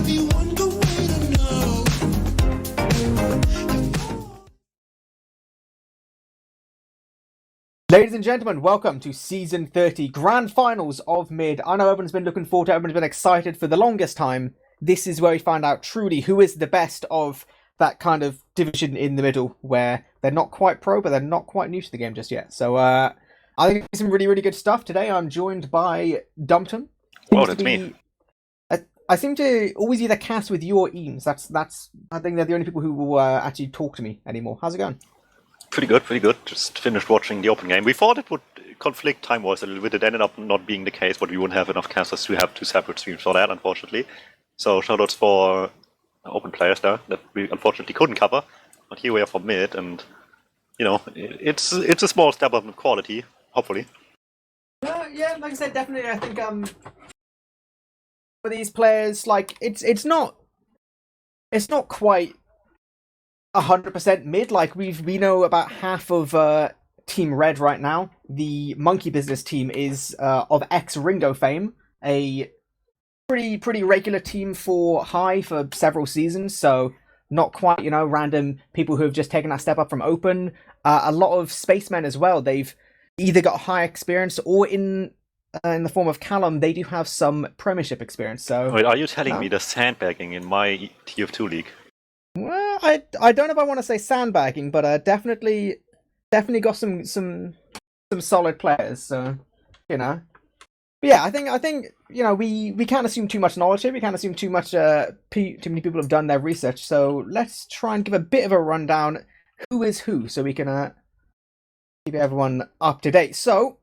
everyone go wait to know. Ladies and gentlemen, welcome to Season 30, Grand Finals of Mid. I know everyone's been looking forward to it, everyone's been excited for the longest time. This is where we find out truly who is the best of that kind of division in the middle, where they're not quite pro, but they're not quite new to the game just yet. So, I think it's some really, really good stuff. Today I'm joined by DuMmTm. Oh, that's me. I seem to always either cast with you or Eames. That's. I think they're the only people who will actually talk to me anymore. How's it going? Pretty good, pretty good. Just finished watching the open game. We thought it would conflict time-wise a little bit. It ended up not being the case, but we wouldn't have enough casters to have two separate streams for that, unfortunately. So shoutouts for open players there that we unfortunately couldn't cover. But here we are for mid, and you know, it's a small step up in quality, hopefully. Yeah, like I said, definitely. I think for these players, like it's not quite 100% mid. Like we know about half of Team Red right now. The Monkey Business team is of ex-Ringo fame, a pretty regular team for High for several seasons. So not quite, random people who have just taken that step up from Open. A lot of Spacemen as well. They've either got high experience or in the form of Callum, they do have some Premiership experience. So wait, are you telling me the sandbagging in my TF2 league? Well, I don't know if I want to say sandbagging, but definitely got some solid players. So But yeah, I think we can't assume too much knowledge here. We can't assume too much. Too many people have done their research. So let's try and give a bit of a rundown. Who is who, so we can keep everyone up to date. So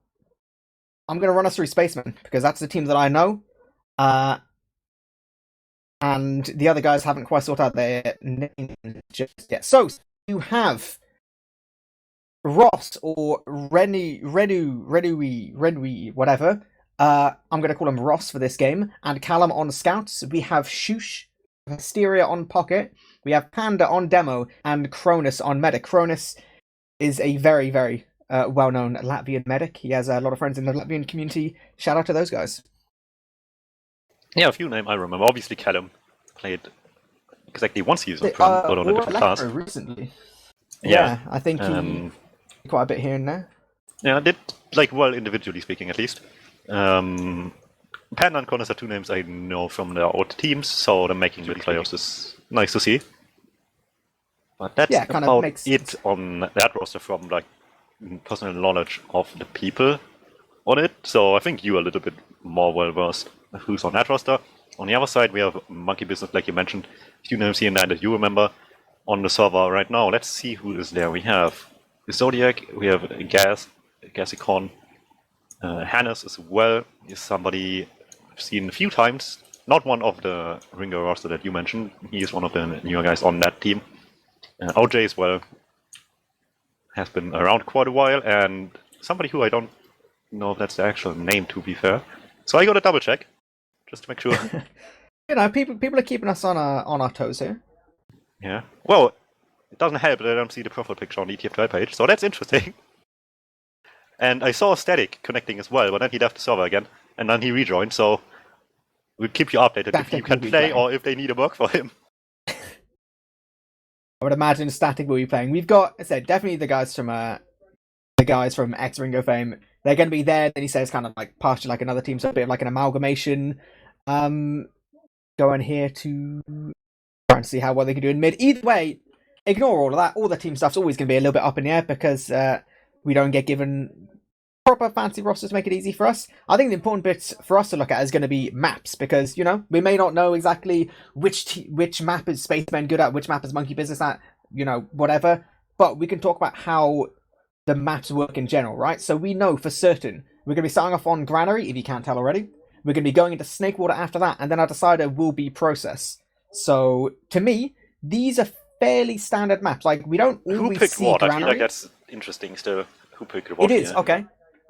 I'm going to run us through Spacemen because that's the team that I know. And the other guys haven't quite sorted out their names just yet. So you have Ross or Redu, whatever. I'm going to call him Ross for this game. And Callum on Scouts. We have Shush, Hysteria on Pocket. We have Panda on Demo and Cronus on Medic. Cronus is a very, very well-known Latvian medic. He has a lot of friends in the Latvian community. Shout out to those guys. Yeah, a few names I remember. Obviously, Callum played exactly one season from, but on a different class. Recently. Yeah, I think he quite a bit here and there. Yeah, I did well individually speaking, at least. Panda and Connors are two names I know from the old teams, so them making good playoffs is nice to see. But that's about it on that roster from personal knowledge of the people on it. So I think you're a little bit more well versed who's on that roster. On the other side, we have Monkey Business, like you mentioned, a few names here and there that you remember on the server right now. Let's see who is there. We have Zodiac, we have Gasicon, Hannes as well is somebody I've seen a few times. Not one of the Ringo roster that you mentioned. He is one of the newer guys on that team. OJ as well has been around quite a while, and somebody who I don't know if that's the actual name, to be fair. So I got to double check just to make sure. People are keeping us on our toes here. Yeah. Well, it doesn't help that I don't see the profile picture on the ETF2L page, so that's interesting. And I saw Static connecting as well, but then he left the server again, and then he rejoined. So we'll keep you updated if he can play or if they need a work for him. I would imagine Static will be playing. We've got, I said, definitely the guys from ex-Ringo fame. They're going to be there. Then he says kind of like partially like another team, so a bit of like an amalgamation. Going here to try and see how well they can do in mid. Either way, ignore all of that. All the team stuff's always going to be a little bit up in the air because we don't get given proper fancy rosters to make it easy for us. I think the important bit for us to look at is going to be maps because, we may not know exactly which map is Spacemen good at, which map is Monkey Business at, whatever. But we can talk about how the maps work in general, right? So we know for certain we're going to be starting off on Granary, if you can't tell already. We're going to be going into Snakewater after that, and then our decider will be Process. So, to me, these are fairly standard maps. Like, we don't always Who picked see what? Granary. I feel like that's interesting still. Who picked what? It is, okay.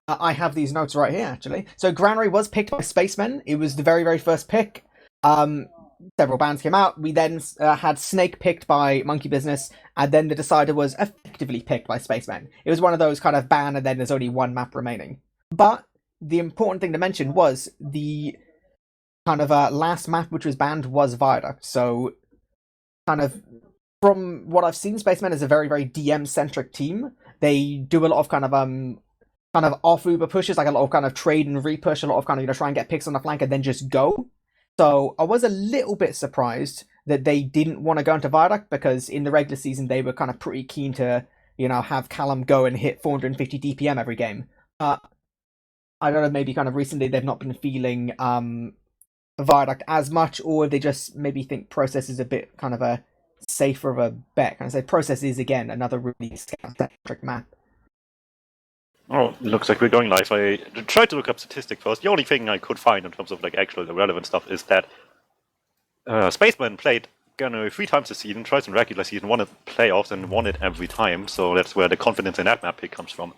I have these notes right here, actually. So Granary was picked by Spacemen. It was the very, very first pick. Several bands came out. We then had Snake picked by Monkey Business, and then the decider was effectively picked by Spacemen. It was one of those kind of ban, and then there's only one map remaining. But the important thing to mention was the kind of last map which was banned was Viaduct. So kind of from what I've seen, Spacemen is a very, very DM centric team. They do a lot of kind of off Uber pushes, like a lot of kind of trade and repush, a lot of kind of try and get picks on the flank and then just go. So I was a little bit surprised that they didn't want to go into Viaduct, because in the regular season they were kind of pretty keen to have Callum go and hit 450 DPM every game. I don't know, maybe kind of recently they've not been feeling Viaduct as much, or they just maybe think Process is a bit kind of a safer of a bet. And I say Process is again another really scout-centric map. Oh, looks like we're going live. I tried to look up statistic first. The only thing I could find in terms of like actual relevant stuff is that Spaceman played Gunnery 3 times this season, twice in regular season, won it playoffs, and won it every time. So that's where the confidence in that map pick comes from.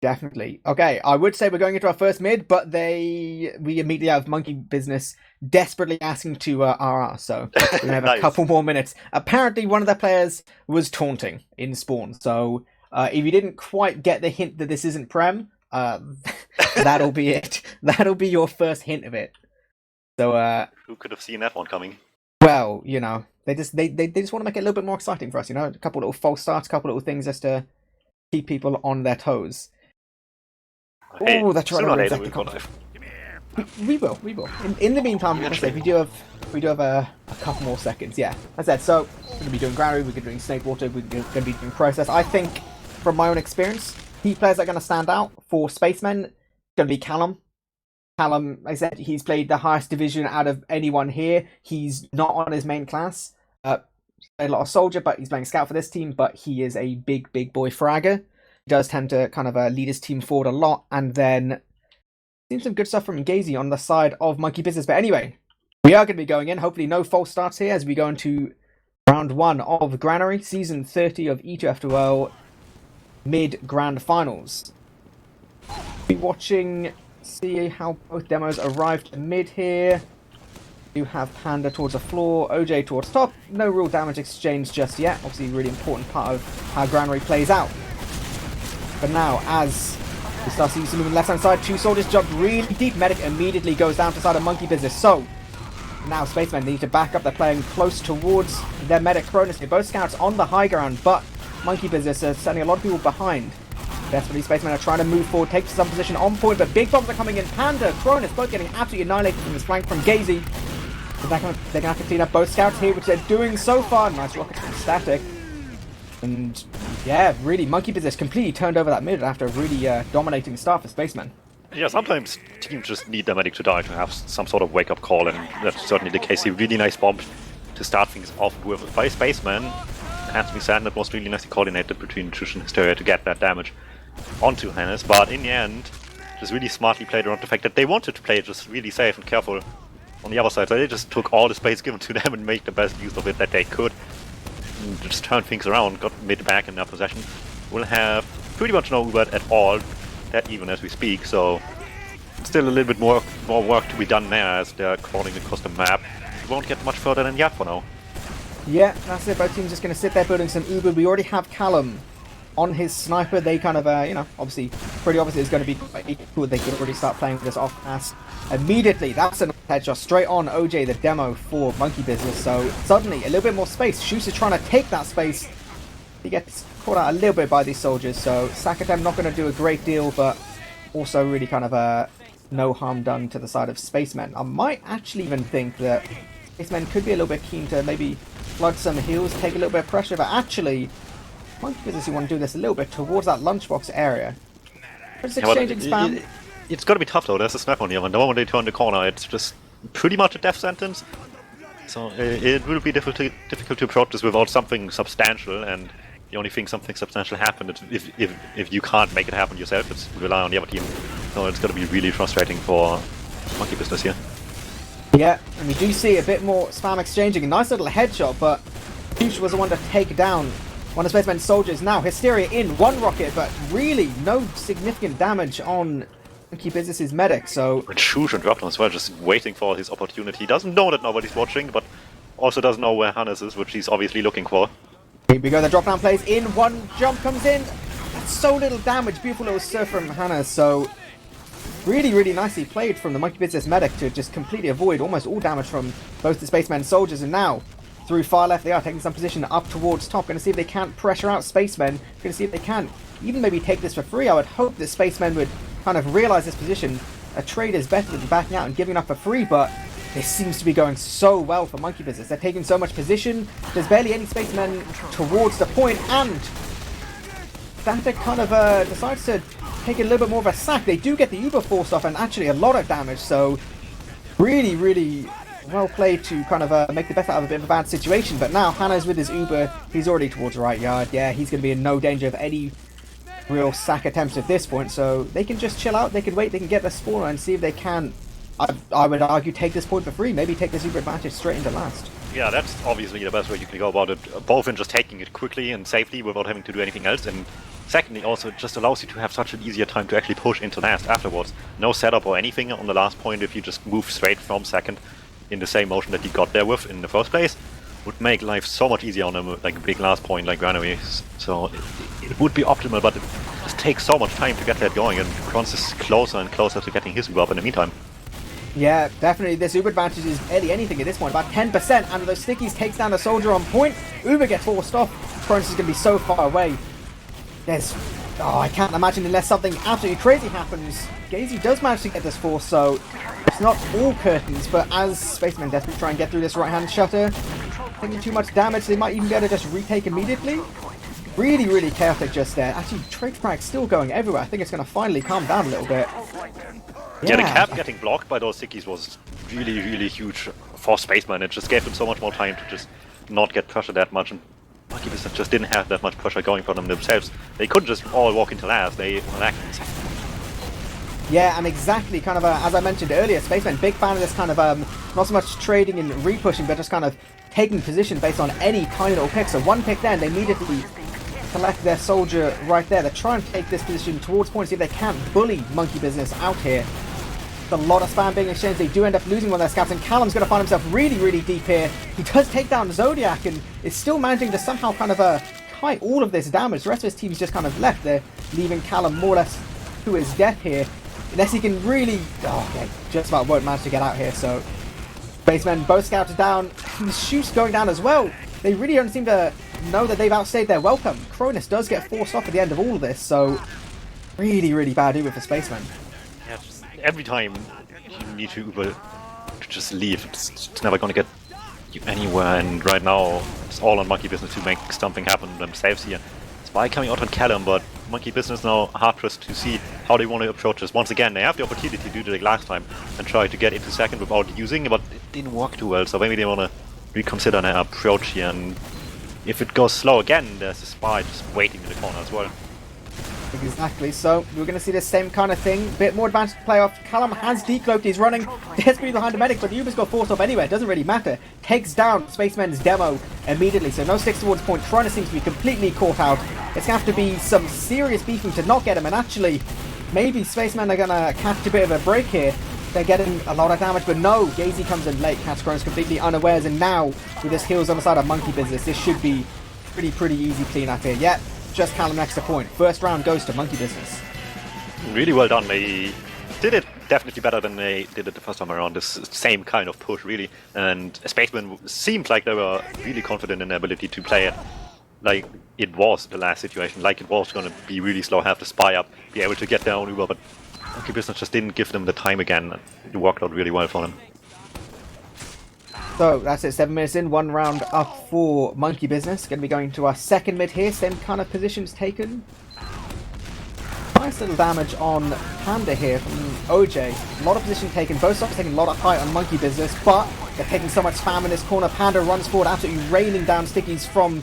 Definitely. Okay, I would say we're going into our first mid, but we immediately have Monkey Business desperately asking to RR, so we have Nice. a couple more minutes. Apparently one of their players was taunting in spawn, so if you didn't quite get the hint that this isn't Prem, that'll be it. That'll be your first hint of it. So Who could have seen that one coming? well, they just want to make it a little bit more exciting for us, a couple little false starts, a couple little things just to keep people on their toes. Hey, Oh, that's right. sooner or later we'll go live. We will. In the meantime, like I say, we do have a couple more seconds. Yeah, as I said. So we're going to be doing Granary, we're going to be doing Snake Water, we're going to be doing Process. I think, from my own experience, key players that are going to stand out for Spacemen going to be Callum. Callum, like I said, he's played the highest division out of anyone here. He's not on his main class. Played a lot of Soldier, but he's playing Scout for this team. But he is a big boy fragger. He does tend to kind of lead his team forward a lot, and then seen some good stuff from Gazy on the side of Monkey Business. But anyway, we are going to be going in. Hopefully no false starts here as we go into round 1 of Granary, season 30 of ETF2L mid grand finals. Be watching, see how both demos arrived to mid here. You have Panda towards the floor, OJ towards top. No real damage exchange just yet. Obviously, a really important part of how Granary plays out. But now, as we start seeing some on the left-hand side, 2 soldiers jumped really deep. Medic immediately goes down to the side of Monkey Business. So, now Spacemen need to back up. They're playing close towards their medic Cronus. They're both scouts on the high ground, but Monkey Business are sending a lot of people behind. Desperately, Spacemen are trying to move forward, take some position on point, but big bombs are coming in. Panda, Cronus, both getting absolutely annihilated from this flank from Gazy. So they're going to have to clean up both scouts here, which they're doing so far. Nice rockets from Static. And yeah, really, Monkey Business completely turned over that mid after a really dominating start for Spacemen. Yeah, sometimes teams just need their medic to die to have some sort of wake-up call, and that's certainly the case. A really nice bomb to start things off with by Spaceman. Has to be said, that was really nicely coordinated between Trish and Hysteria to get that damage onto Hannes, but in the end, just really smartly played around the fact that they wanted to play just really safe and careful on the other side, so they just took all the space given to them and made the best use of it that they could. And just turned things around, got mid back in their possession. We'll have pretty much no Uber at all, that even as we speak, so still a little bit more work to be done there as they're crawling across the map. We won't get much further than that for now. Yeah, that's it. Both teams just going to sit there building some Uber. We already have Callum on his sniper. They kind of, obviously, pretty obviously it's going to be quite cool. They could already start playing this off pass immediately. That's a headshot straight on OJ, the demo for Monkey Business. So suddenly, a little bit more space. Shoes is trying to take that space. He gets caught out a little bit by these soldiers. So Sakatem not going to do a great deal, but also really kind of no harm done to the side of Spacemen. I might actually even think that Spacemen could be a little bit keen to maybe flood some heals, take a little bit of pressure, but actually, Monkey Business, you want to do this a little bit towards that lunchbox area. Just exchanging spam. It's gonna be tough though, there's a snap on here, and the moment they turn the corner, it's just pretty much a death sentence. So it will be difficult to approach this without something substantial, and the only thing something substantial happened is if you can't make it happen yourself, it's rely on the other team. So it's gonna be really frustrating for Monkey Business here. Yeah, and we do see a bit more spam exchanging. A nice little headshot, but Huge was the one to take down one of Spaceman's soldiers. Now, Hysteria in, 1 rocket, but really no significant damage on Monkey Business's medic, so... And Shush and dropped on as well, just waiting for his opportunity. He doesn't know that nobody's watching, but also doesn't know where Hannes is, which he's obviously looking for. Here we go, the drop down plays in, 1 jump comes in. That's so little damage, beautiful little surf from Hannes, so... Really, really nicely played from the Monkey Business medic to just completely avoid almost all damage from both the Spacemen and soldiers. And now, through far left, they are taking some position up towards top. Going to see if they can't pressure out Spacemen. Going to see if they can even maybe take this for free. I would hope that Spacemen would kind of realize this position. A trade is better than backing out and giving up for free, but this seems to be going so well for Monkey Business. They're taking so much position. There's barely any Spacemen towards the point, and Static kind of decides to take a little bit more of a sack. They do get the Uber force off and actually a lot of damage, so really, really well played to kind of make the best out of a bit of a bad situation. But now Hannah's with his Uber. He's already towards the right yard. Yeah, he's going to be in no danger of any real sack attempts at this point, so they can just chill out. They can wait. They can get the spawner and see if they can, I would argue, take this point for free. Maybe take this Uber advantage straight into last. Yeah, that's obviously the best way you can go about it. Both in just taking it quickly and safely without having to do anything else, and secondly also it just allows you to have such an easier time to actually push into last afterwards. No setup or anything on the last point. If you just move straight from second in the same motion that you got there with in the first place, would make life so much easier on a like big last point like Granaries. So it would be optimal, but it just takes so much time to get that going, and Kronz is closer and closer to getting his Uber up in the meantime. Yeah, definitely this Uber advantage is barely anything at this point, about 10%, and those stickies takes down a soldier on point. Uber gets forced off. Kronz is going to be so far away. I can't imagine unless something absolutely crazy happens. Gazy does manage to get this force, so it's not all curtains, but as Spacemen desperately try and get through this right-hand shutter, taking too much damage, they might even be able to just retake immediately. Really, really chaotic just there. Actually, trade frag still going everywhere. I think it's going to finally calm down a little bit. Yeah, the cap getting blocked by those stickies was really, really huge for Spaceman. It just gave them so much more time to just not get pressured that much, and Monkey Business just didn't have that much pressure going for them themselves. They couldn't just all walk into last, they were acting second. Yeah, and exactly, kind of, as I mentioned earlier, Spaceman, big fan of this kind of, not so much trading and re-pushing, but just kind of taking position based on any tiny little pick. So one pick then, they immediately select their soldier right there. They try and take this position towards point, see if they can't bully Monkey Business out here. A lot of spam being exchanged. They do end up losing one of their scouts, and Callum's going to find himself really, really deep here. He does take down Zodiac and is still managing to somehow kind of kite all of this damage. The rest of his team's just kind of left there, leaving Callum more or less to his death here. Unless he can really... okay, just about won't manage to get out here, so... Spacemen, both scouts are down. The shoot's going down as well. They really don't seem to know that they've outstayed their welcome. Cronus does get forced off at the end of all of this, so... really, really bad Uber for Spacemen. Yeah, every time you need to Uber to just leave, it's never going to get you anywhere, and right now it's all on Monkey Business to make something happen themselves here. Spy coming out on Callum, but Monkey Business now hard pressed to see how they want to approach this. Once again, they have the opportunity to do it like last time and try to get into second without using, but it didn't work too well, so maybe they want to reconsider their approach here, and if it goes slow again, there's a Spy just waiting in the corner as well. Exactly, so we're going to see the same kind of thing. Bit more advantage to play off. Callum has decloaked, he's running desperately behind the medic, but the Uber's got forced off anyway, it doesn't really matter. Takes down Spaceman's demo immediately, so no sticks towards point. Troner seems to be completely caught out. It's going to have to be some serious beefing to not get him, and actually, maybe Spacemen are going to catch a bit of a break here. They're getting a lot of damage, but no, Gazy comes in late, catch Cronus completely unawares, and now, with his heals on the side of Monkey Business, this should be pretty easy clean up here. Yep. Just Callum next to point. First round goes to Monkey Business. Really well done. They did it definitely better than they did it the first time around. This same kind of push, really. And Spacemen seemed like they were really confident in their ability to play it like it was the last situation, like it was going to be really slow, have the Spy up, be able to get their own Uber, but Monkey Business just didn't give them the time again. It worked out really well for them. So that's it, 7 minutes in, one round up for Monkey Business. Going to be going to our second mid here, same kind of positions taken. Nice little damage on Panda here from OJ. A lot of position taken, both sides taking a lot of height on Monkey Business, but they're taking so much spam in this corner. Panda runs forward, absolutely raining down stickies from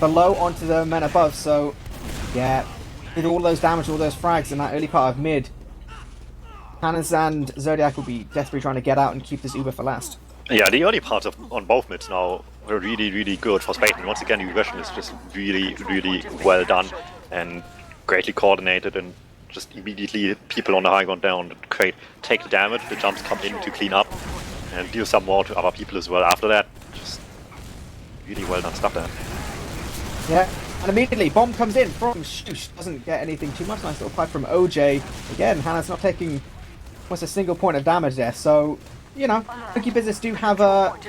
below onto the men above. So yeah, with all those damage, all those frags in that early part of mid, Hannes and Zodiac will be desperately trying to get out and keep this Uber for last. Yeah, the early parts on both mids now were really good for Spacemen. Once again, the aggression is just really well done and greatly coordinated, and just immediately people on the high ground down take the damage, the jumps come in to clean up and deal some more to other people as well after that. Just really well done stuff there. Yeah, And immediately, bomb comes in from Shoosh. Doesn't get anything too much. Nice little pipe from OJ. Again, Hannah's not taking almost a single point of damage there. So, you know, Monkey Business do have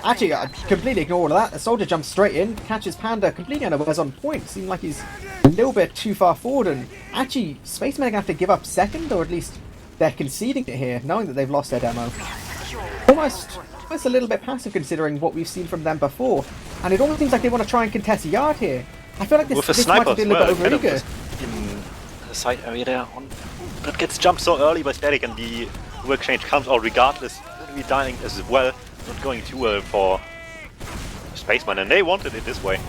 actually, completely ignore all of that. The soldier jumps straight in, catches Panda completely unawares on point. Seemed like he's a little bit too far forward. And actually, Spacemen are going to have to give up second, or at least they're conceding it here, knowing that they've lost their demo. Almost a little bit passive considering what we've seen from them before. And it almost seems like they want to try and contest a yard here. I feel like this might be a little bit overeager. In the side area there, but gets jumped so early by Static, and the work change comes out regardless. Going to be dying as well, not going too well for Spaceman, and they wanted it this way.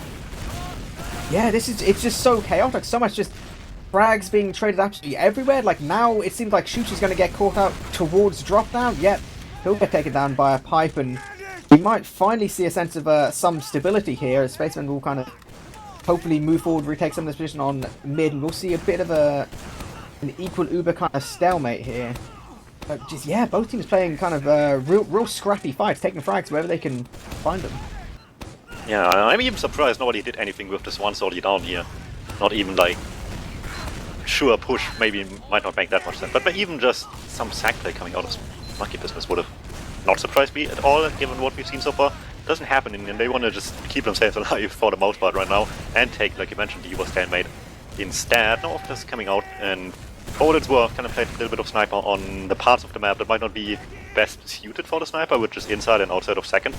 Yeah, it's just so chaotic. So much just frags being traded absolutely everywhere. Like now, it seems like Shoosh is going to get caught out towards drop down. Yep, he'll get taken down by a pipe, and we might finally see a sense of some stability here as Spaceman will kind of hopefully move forward, retake some of this position on mid, and we'll see a bit of an equal uber kind of stalemate here. But just, yeah, both teams playing kind of real scrappy fights, taking frags wherever they can find them. Yeah, I'm even surprised nobody did anything with this one soldier down here. Not even like, sure, push maybe might not make that much sense, but even just some sack play coming out of Monkey Business would have not surprised me at all, given what we've seen so far. Doesn't happen, and they want to just keep themselves alive for the most part right now, and take, like you mentioned, the Uber stalemate instead. No offense coming out, and opponents were kind of played a little bit of sniper on the parts of the map that might not be best suited for the sniper, which is inside and outside of second.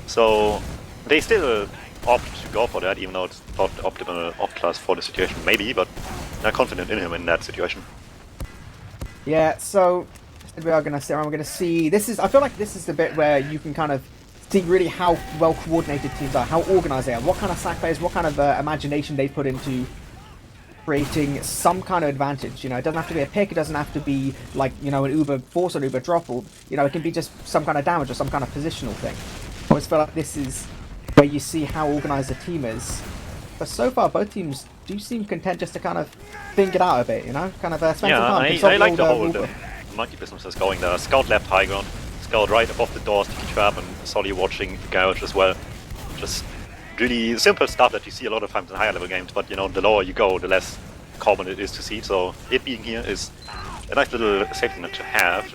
So they still opt to go for that, even though it's not the optimal opt class for the situation, maybe, but they're confident in him in that situation. Yeah, so we are going to sit around, we're going to see, I feel like this is the bit where you can kind of see really how well coordinated teams are, how organized they are, what kind of sack players, what kind of imagination they put into creating some kind of advantage. You know, it doesn't have to be a pick, it doesn't have to be like, you know, an Uber force or an Uber drop, or, you know, it can be just some kind of damage or some kind of positional thing. I always feel like this is where you see how organized the team is. But so far, both teams do seem content just to kind of think it out a bit, you know, kind of spend some time. I like the whole Monkey Business is going there. Scout left high ground, Scout right above the doors to trap, and Solly watching the garage as well. Just really simple stuff that you see a lot of times in higher level games, but you know, the lower you go, the less common it is to see. So it being here is a nice little safety net to have.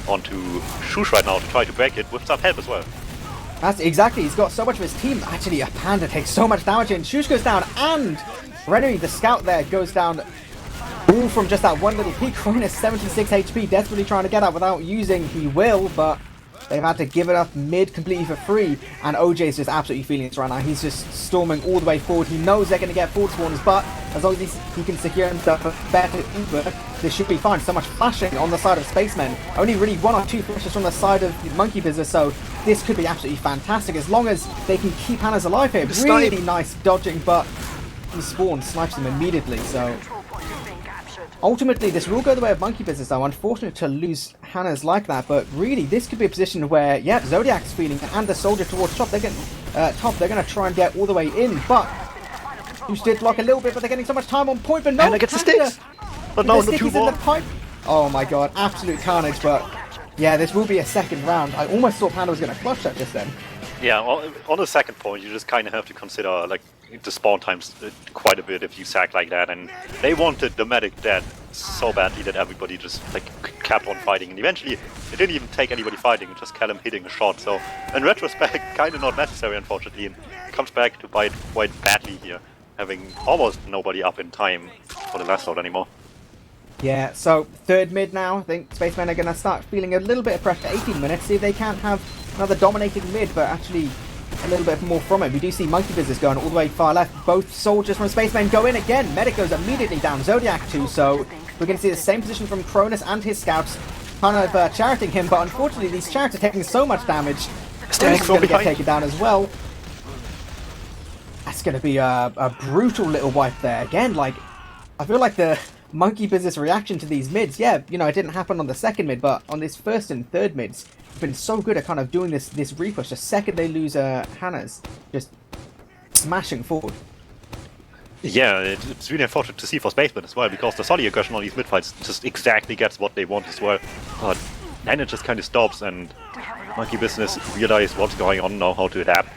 On to Shoosh right now to try to break it with some help as well. That's exactly, he's got so much of his team. Actually, a Panda takes so much damage in. Shoosh goes down, and Rennery, the scout there, goes down all from just that one little peak. Cronus 76 HP, desperately trying to get out without using. He will, but they've had to give it up mid completely for free. And OJ's just absolutely feeling it right now. He's just storming all the way forward. He knows they're going to get forward spawners, but as long as he can secure himself a better Uber, this should be fine. So much flashing on the side of Spacemen. Only really one or two flashes from the side of the Monkey Business, so this could be absolutely fantastic as long as they can keep Hannah's alive here. Really nice dodging, but he spawns, snipes them immediately, so ultimately this will go the way of Monkey Business though. Unfortunate to lose Hannah's like that, but really this could be a position where, yeah, Zodiac's feeling it, and the soldier towards top, they're going to try and get all the way in, but Shoosh did block a little bit, but they're getting so much time on point, but no, Hannah gets the sticks! But no, the two more. In the pipe. Oh my god, absolute carnage, but yeah, this will be a second round. I almost thought Panda was going to clutch that just then. Yeah, on the second point, you just kind of have to consider like the spawn times quite a bit if you sack like that, and they wanted the medic dead so badly that everybody just like kept on fighting, and eventually it didn't even take anybody fighting, just Callum hitting a shot. So in retrospect, kind of not necessary, unfortunately, and it comes back to bite quite badly here, having almost nobody up in time for the last load anymore. Yeah, so third mid now. I think Spacemen are going to start feeling a little bit of pressure. 18 minutes, see if they can't have another dominating mid, but actually a little bit more from it. We do see Monkey Business going all the way far left. Both soldiers from Spacemen go in again. Medic goes immediately down. Zodiac too, so we're going to see the same position from Cronus and his scouts, kind of charioting him, but unfortunately these chariots are taking so much damage. Cronus is going to get taken down as well. That's going to be a brutal little wipe there. Again, like, I feel like the Monkey Business reaction to these mids, yeah, you know, it didn't happen on the second mid, but on this first and third mids, it's been so good at kind of doing this repush. The second they lose Hannah's, just smashing forward. Yeah, it's really unfortunate to see for Spacemen as well, because the solid aggression on these mid-fights just exactly gets what they want as well. But then it just kind of stops, and Monkey Business realize what's going on now, how to adapt.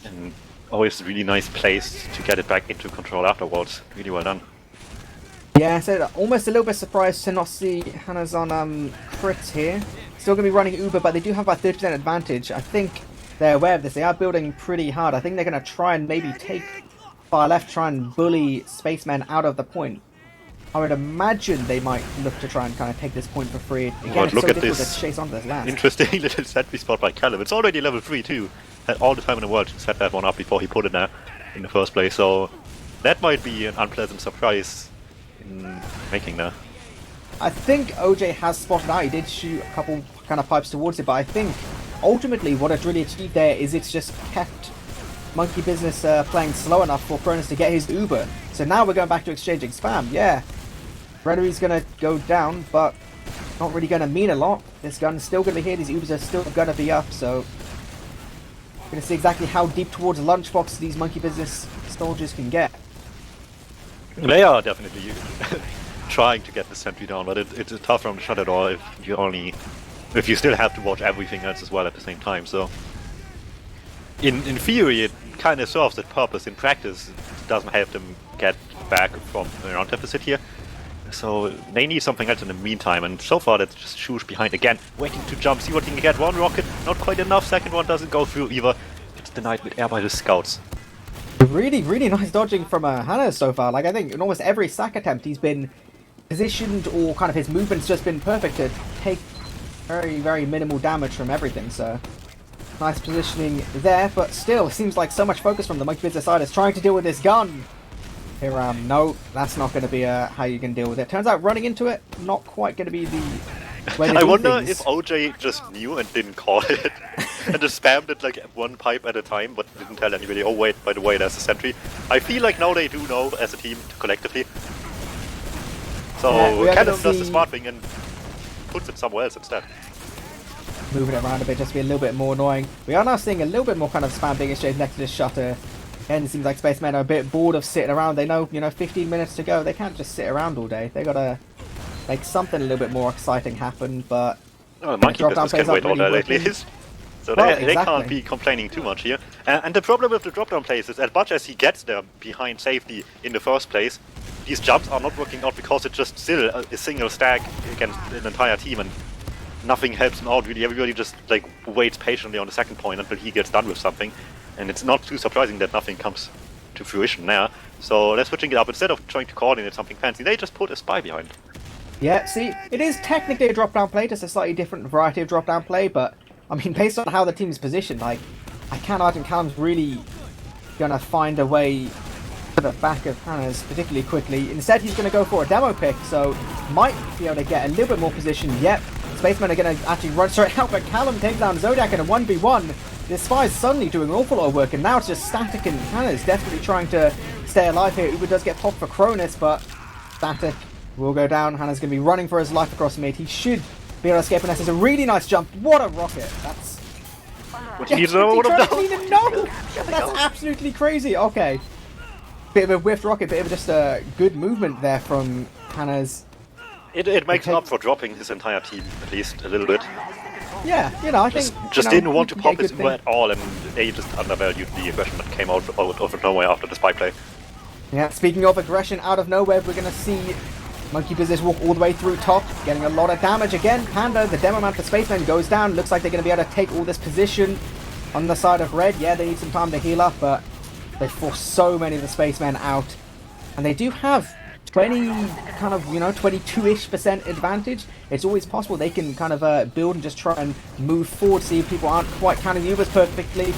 And always really nice place to get it back into control afterwards. Really well done. Yeah, so almost a little bit surprised to not see Hannah's on crits here. Still going to be running Uber, but they do have about 30% advantage. I think they're aware of this. They are building pretty hard. I think they're going to try and maybe take far left, try and bully Spacemen out of the point. I would imagine they might look to try and kind of take this point for free. Again, But it's look so at difficult this to chase onto this last. interesting little set piece spot by Callum. It's already level 3 too. Had all the time in the world to set that one up before he put it there in the first place. So that might be an unpleasant surprise in making that. I think OJ has spotted out. He did shoot a couple kind of pipes towards it, but I think ultimately what it's really achieved there is it's just kept Monkey Business playing slow enough for Cronus to get his Uber. So now we're going back to exchanging spam. Yeah, Renery's going to go down, but not really going to mean a lot. This gun's still going to be here. These Ubers are still going to be up, so we're going to see exactly how deep towards Lunchbox these Monkey Business soldiers can get. They are definitely trying to get the sentry down, but it's a tough round to shut it all if you still have to watch everything else as well at the same time. So in theory it kind of serves that purpose. In practice it doesn't help them get back from the round deficit here. So they need something else in the meantime, and so far that's just Shush behind again, waiting to jump, see what he can get. One rocket, not quite enough, second one doesn't go through either. It's denied with air by the scouts. Really, really nice dodging from Hannah so far. Like, I think in almost every sack attempt he's been positioned, or kind of his movement's just been perfect to take very, very minimal damage from everything. So nice positioning there, but still seems like so much focus from the Monkey Business side is trying to deal with this gun. Here, no, that's not going to be how you can deal with it. Turns out running into it, not quite going to be the way to I do wonder things. if OJ just knew and didn't call it, and just spammed it like one pipe at a time, but didn't tell anybody, oh wait, by the way, there's a sentry. I feel like now they do know as a team, collectively. So Callum does the smart thing and puts it somewhere else instead. Moving it around a bit just to be a little bit more annoying. We are now seeing a little bit more kind of spam being exchanged next to this shutter. Again, it seems like Spacemen are a bit bored of sitting around. They know, 15 minutes to go. They can't just sit around all day. They gotta make something a little bit more exciting happen, but Oh, Monkey Business can wait all day lately. So they exactly. can't be complaining too much here. And the problem with the drop-down plays is as much as he gets there behind safety in the first place, these jumps are not working out because it's just still a single stack against an entire team, and nothing helps him out really. Everybody just like waits patiently on the second point until he gets done with something, and it's not too surprising that nothing comes to fruition there. So they're switching it up. Instead of trying to coordinate something fancy, they just put a spy behind. Yeah, see, it is technically a drop-down play, just a slightly different variety of drop-down play, but, I mean, based on how the team's positioned, like, I can't imagine Callum's really gonna find a way to the back of Hannah's particularly quickly. Instead, he's gonna go for a demo pick, so might be able to get a little bit more position. Yep, Spacemen are gonna actually run straight out, but Callum takes down Zodiac in a 1v1. This spy's suddenly doing an awful lot of work, and now it's just Static, and Hannah's desperately trying to stay alive here. Uber does get popped for Cronus, but Static will go down. Hannah's going to be running for his life across mid. He should be able to escape, and this is a really nice jump. What a rocket! That's... What you need to know, No! That's absolutely crazy. Okay. Bit of a whiffed rocket, bit of just a good movement there from Hannah's. It makes up for dropping his entire team, at least a little bit. Yeah, I think... Just didn't want to pop his thing. at all, and they just undervalued the aggression that came out of nowhere after the spy play. Yeah, speaking of aggression out of nowhere, we're going to see Monkey Business walk all the way through top, getting a lot of damage again. Panda, the demo man for Spaceman, goes down. Looks like they're going to be able to take all this position on the side of red. Yeah, they need some time to heal up, but they force so many of the Spacemen out. And they do have 22-ish% advantage. It's always possible they can kind of build and just try and move forward, see if people aren't quite counting the Ubers perfectly.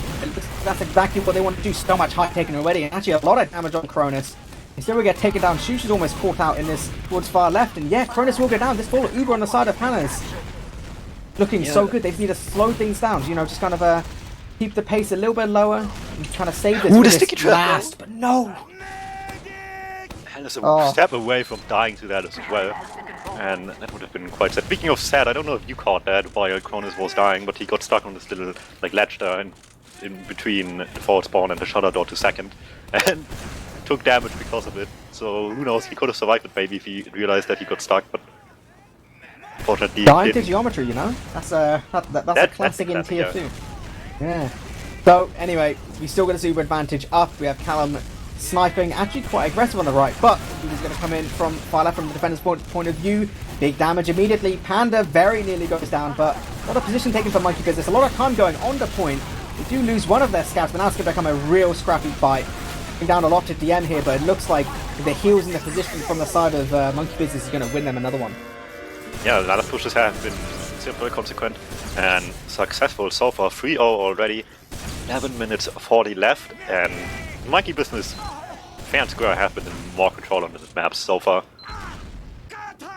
That's exactly what they want to do. So much height taken already, and actually a lot of damage on Cronus. Instead we get taken down. Shush is almost caught out in this towards far left, and yeah, Cronus will go down. This full Uber on the side of Hannah's looking so good. They just need to slow things down, just kind of keep the pace a little bit lower and kind of save this. Ooh, the sticky trap last, but no. Hannah's a step away from dying to that as well, and that would have been quite sad. Speaking of sad, I don't know if you caught that while Cronus was dying, but he got stuck on this little ledge there in between the forward spawn and the shutter door to second, and took damage because of it. So who knows, he could have survived it maybe if he realized that he got stuck, but unfortunately dying to geometry, that's a classic in tier 2. Yeah. So, anyway, we still got a super advantage up. We have Callum sniping, actually quite aggressive on the right, but he's going to come in from far left from the defender's point of view. Big damage immediately. Panda very nearly goes down, but a lot of position taken for Monkey Business. A lot of time going on the point. They do lose one of their scouts, but now it's going to become a real scrappy fight. Down a lot to DM here, but it looks like the heals in the position from the side of Monkey Business is going to win them another one. Yeah, a lot of pushes have been simple, consequent, and successful so far. 3-0 already, 11 minutes 40 left, and Monkey Business fair and square have been in more control on this map so far.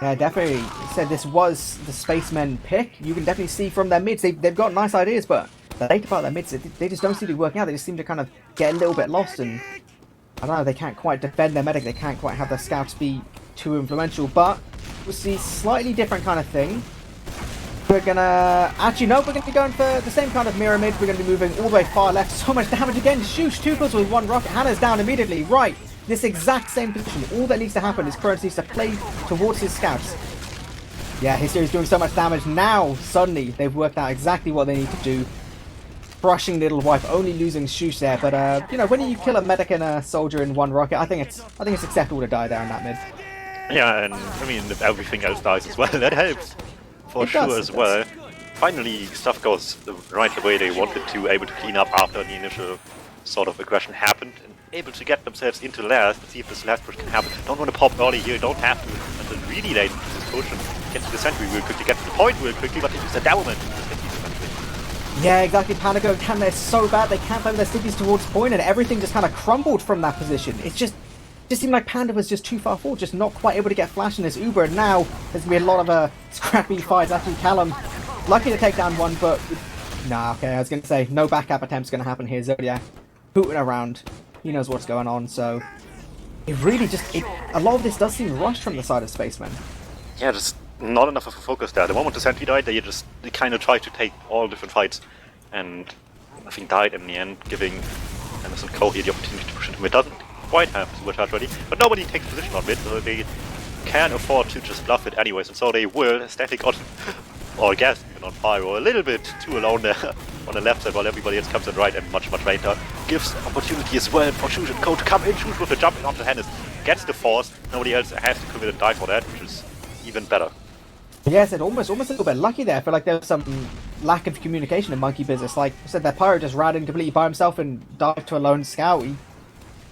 Yeah, definitely. Said this was the Spacemen pick. You can definitely see from their mids, they've got nice ideas, but the later part of their mids, they just don't seem to be working out. They just seem to kind of get a little bit lost, and I don't know, they can't quite defend their medic, they can't quite have their scouts be too influential, but we'll see slightly different kind of thing. We're gonna... Actually, no, we're gonna be going for the same kind of mirror mid. We're gonna be moving all the way far left. So much damage again. Shoosh, 2 kills with 1 rocket. Hannah's down immediately. Right. This exact same position. All that needs to happen is Kronos needs to play towards his scouts. Yeah, his series doing so much damage. Now, suddenly, they've worked out exactly what they need to do. Crushing little wife, only losing Shoosh there. But, you know, when you kill a medic and a soldier in 1 rocket, I think it's acceptable to die there in that mid. Yeah, and I mean, if everything else dies as well, that helps. For sure as well. Finally, stuff goes the right way they wanted to, able to clean up after the initial sort of aggression happened, and able to get themselves into last, and see if this last push can happen. Don't want to pop early here, don't have to until really late into this push and get to the sentry real quickly, get to the point real quickly, but it's a DuMmTm. Yeah, exactly. Panago can they're so bad they can't play their stickies towards point, and everything just kind of crumbled from that position. It's just seemed like Panda was just too far forward, just not quite able to get flash in this Uber, and now there's going to be a lot of scrappy fights. Actually, Callum lucky to take down one, but nah, okay, I was going to say, no backup attempt's going to happen here. Zodiac booting around, he knows what's going on, so it really just, a lot of this does seem rushed from the side of Spacemen. Yeah, just not enough of a focus there. The moment the sentry died, they kind of tried to take all different fights, and I think died in the end, giving Anderson Coe here the opportunity to push into mid. Doesn't quite have supercharge ready, but nobody takes position on mid, so they can afford to just bluff it anyways, and so they will static on, or gas on Pyro a little bit too alone there on the left side while everybody else comes in right, and much later gives opportunity as well for Shoosh and Co to come in. Shoosh with a jump onto Hennis, gets the force, nobody else has to commit and die for that, which is even better. Yes, and almost a little bit lucky there. I feel like there was some lack of communication in Monkey Business. Like I said, their Pyro just ran in completely by himself and dived to a lone scout. He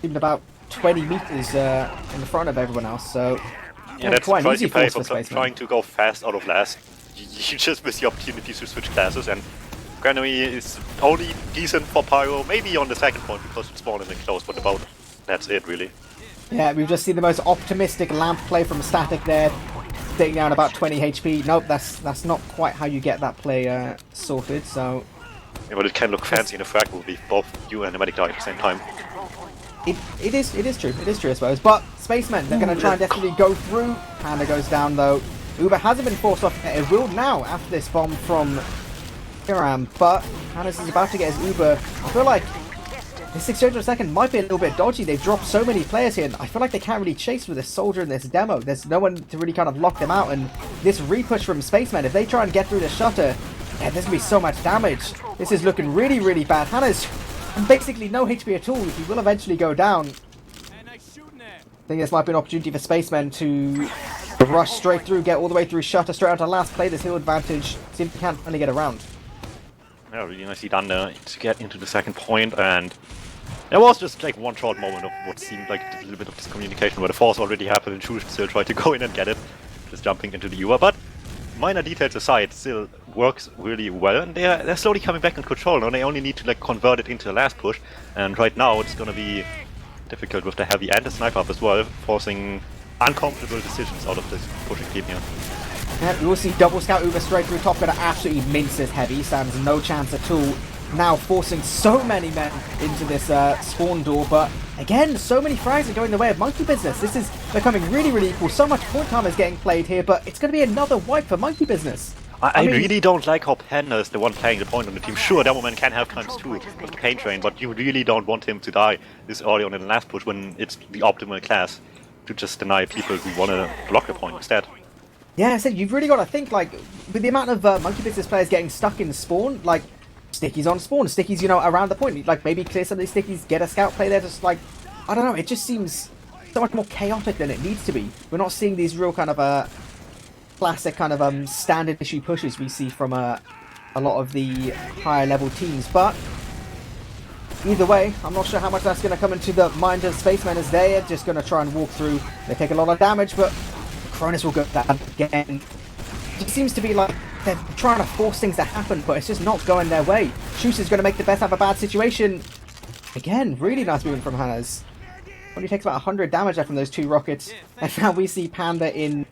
seemed about 20 meters in the front of everyone else, so yeah, that's quite the an easy price you pay force for for Spaceman. trying to go fast out of last. You just miss the opportunity to switch classes, and Granary is only decent for Pyro, maybe on the second point because it's spawned in and close, but about that's it really. Yeah, we've just seen the most optimistic lamp play from Static there, taking down about 20 HP. Nope, that's not quite how you get that play sorted, so... Yeah, but it can look fancy in a frag movie, both you and the medic die at the same time. It is true, I suppose. But Spacemen, they're going to try and definitely go through. Panda goes down though. Uber hasn't been forced off yet. It will now after this bomb from Hiram, but Hannes is about to get his Uber. I feel like this exchange for a second might be a little bit dodgy. They've dropped so many players here, and I feel like they can't really chase with this soldier in this demo. There's no one to really kind of lock them out, and this repush from Spacemen, if they try and get through the shutter, yeah, there's going to be so much damage. This is looking really, really bad. Hannah's basically no HP at all. He will eventually go down. I think this might be an opportunity for Spacemen to rush straight through, get all the way through shutter, straight onto last, play this hill advantage, see if they can't only get around. Yeah, really nicely done there to get into the second point, and there was just like one short moment of what seemed like a little bit of miscommunication where the force already happened and Shoosh still tried to go in and get it, just jumping into the Uber, but minor details aside, still works really well, and they're slowly coming back in control now. They only need to like convert it into the last push, and right now it's gonna be difficult with the heavy and the sniper up as well, forcing uncomfortable decisions out of this pushing team here. Yeah, we will see double scout Uber straight through top, gonna absolutely mince this heavy, stands no chance at all. Now forcing so many men into this spawn door, but again, so many frags are going the way of Monkey Business. This is becoming really, really equal. So much point time is getting played here, but it's going to be another wipe for Monkey Business. I mean, really don't like how Panda is the one playing the point on the team. Sure, DuMmTm can have times too with the pain train, but you really don't want him to die this early on in the last push when it's the optimal class to just deny people who want to block the point instead. Yeah, I said you've really got to think, like, with the amount of Monkey Business players getting stuck in spawn, like, stickies on spawn, stickies, you know, around the point. Like, maybe clear some of these stickies, get a scout play there, just like, I don't know, it just seems so much more chaotic than it needs to be. We're not seeing these real kind of classic kind of standard issue pushes we see from a lot of the higher level teams, but either way, I'm not sure how much that's going to come into the mind of Spacemen, as they're just going to try and walk through. They take a lot of damage, but Cronus will go down again. It just seems to be like they're trying to force things to happen, but it's just not going their way. Shoes is going to make the best out of a bad situation. Again, really nice movement from Hannes. Only takes about 100 damage there from those 2 rockets. And now we see Panda in...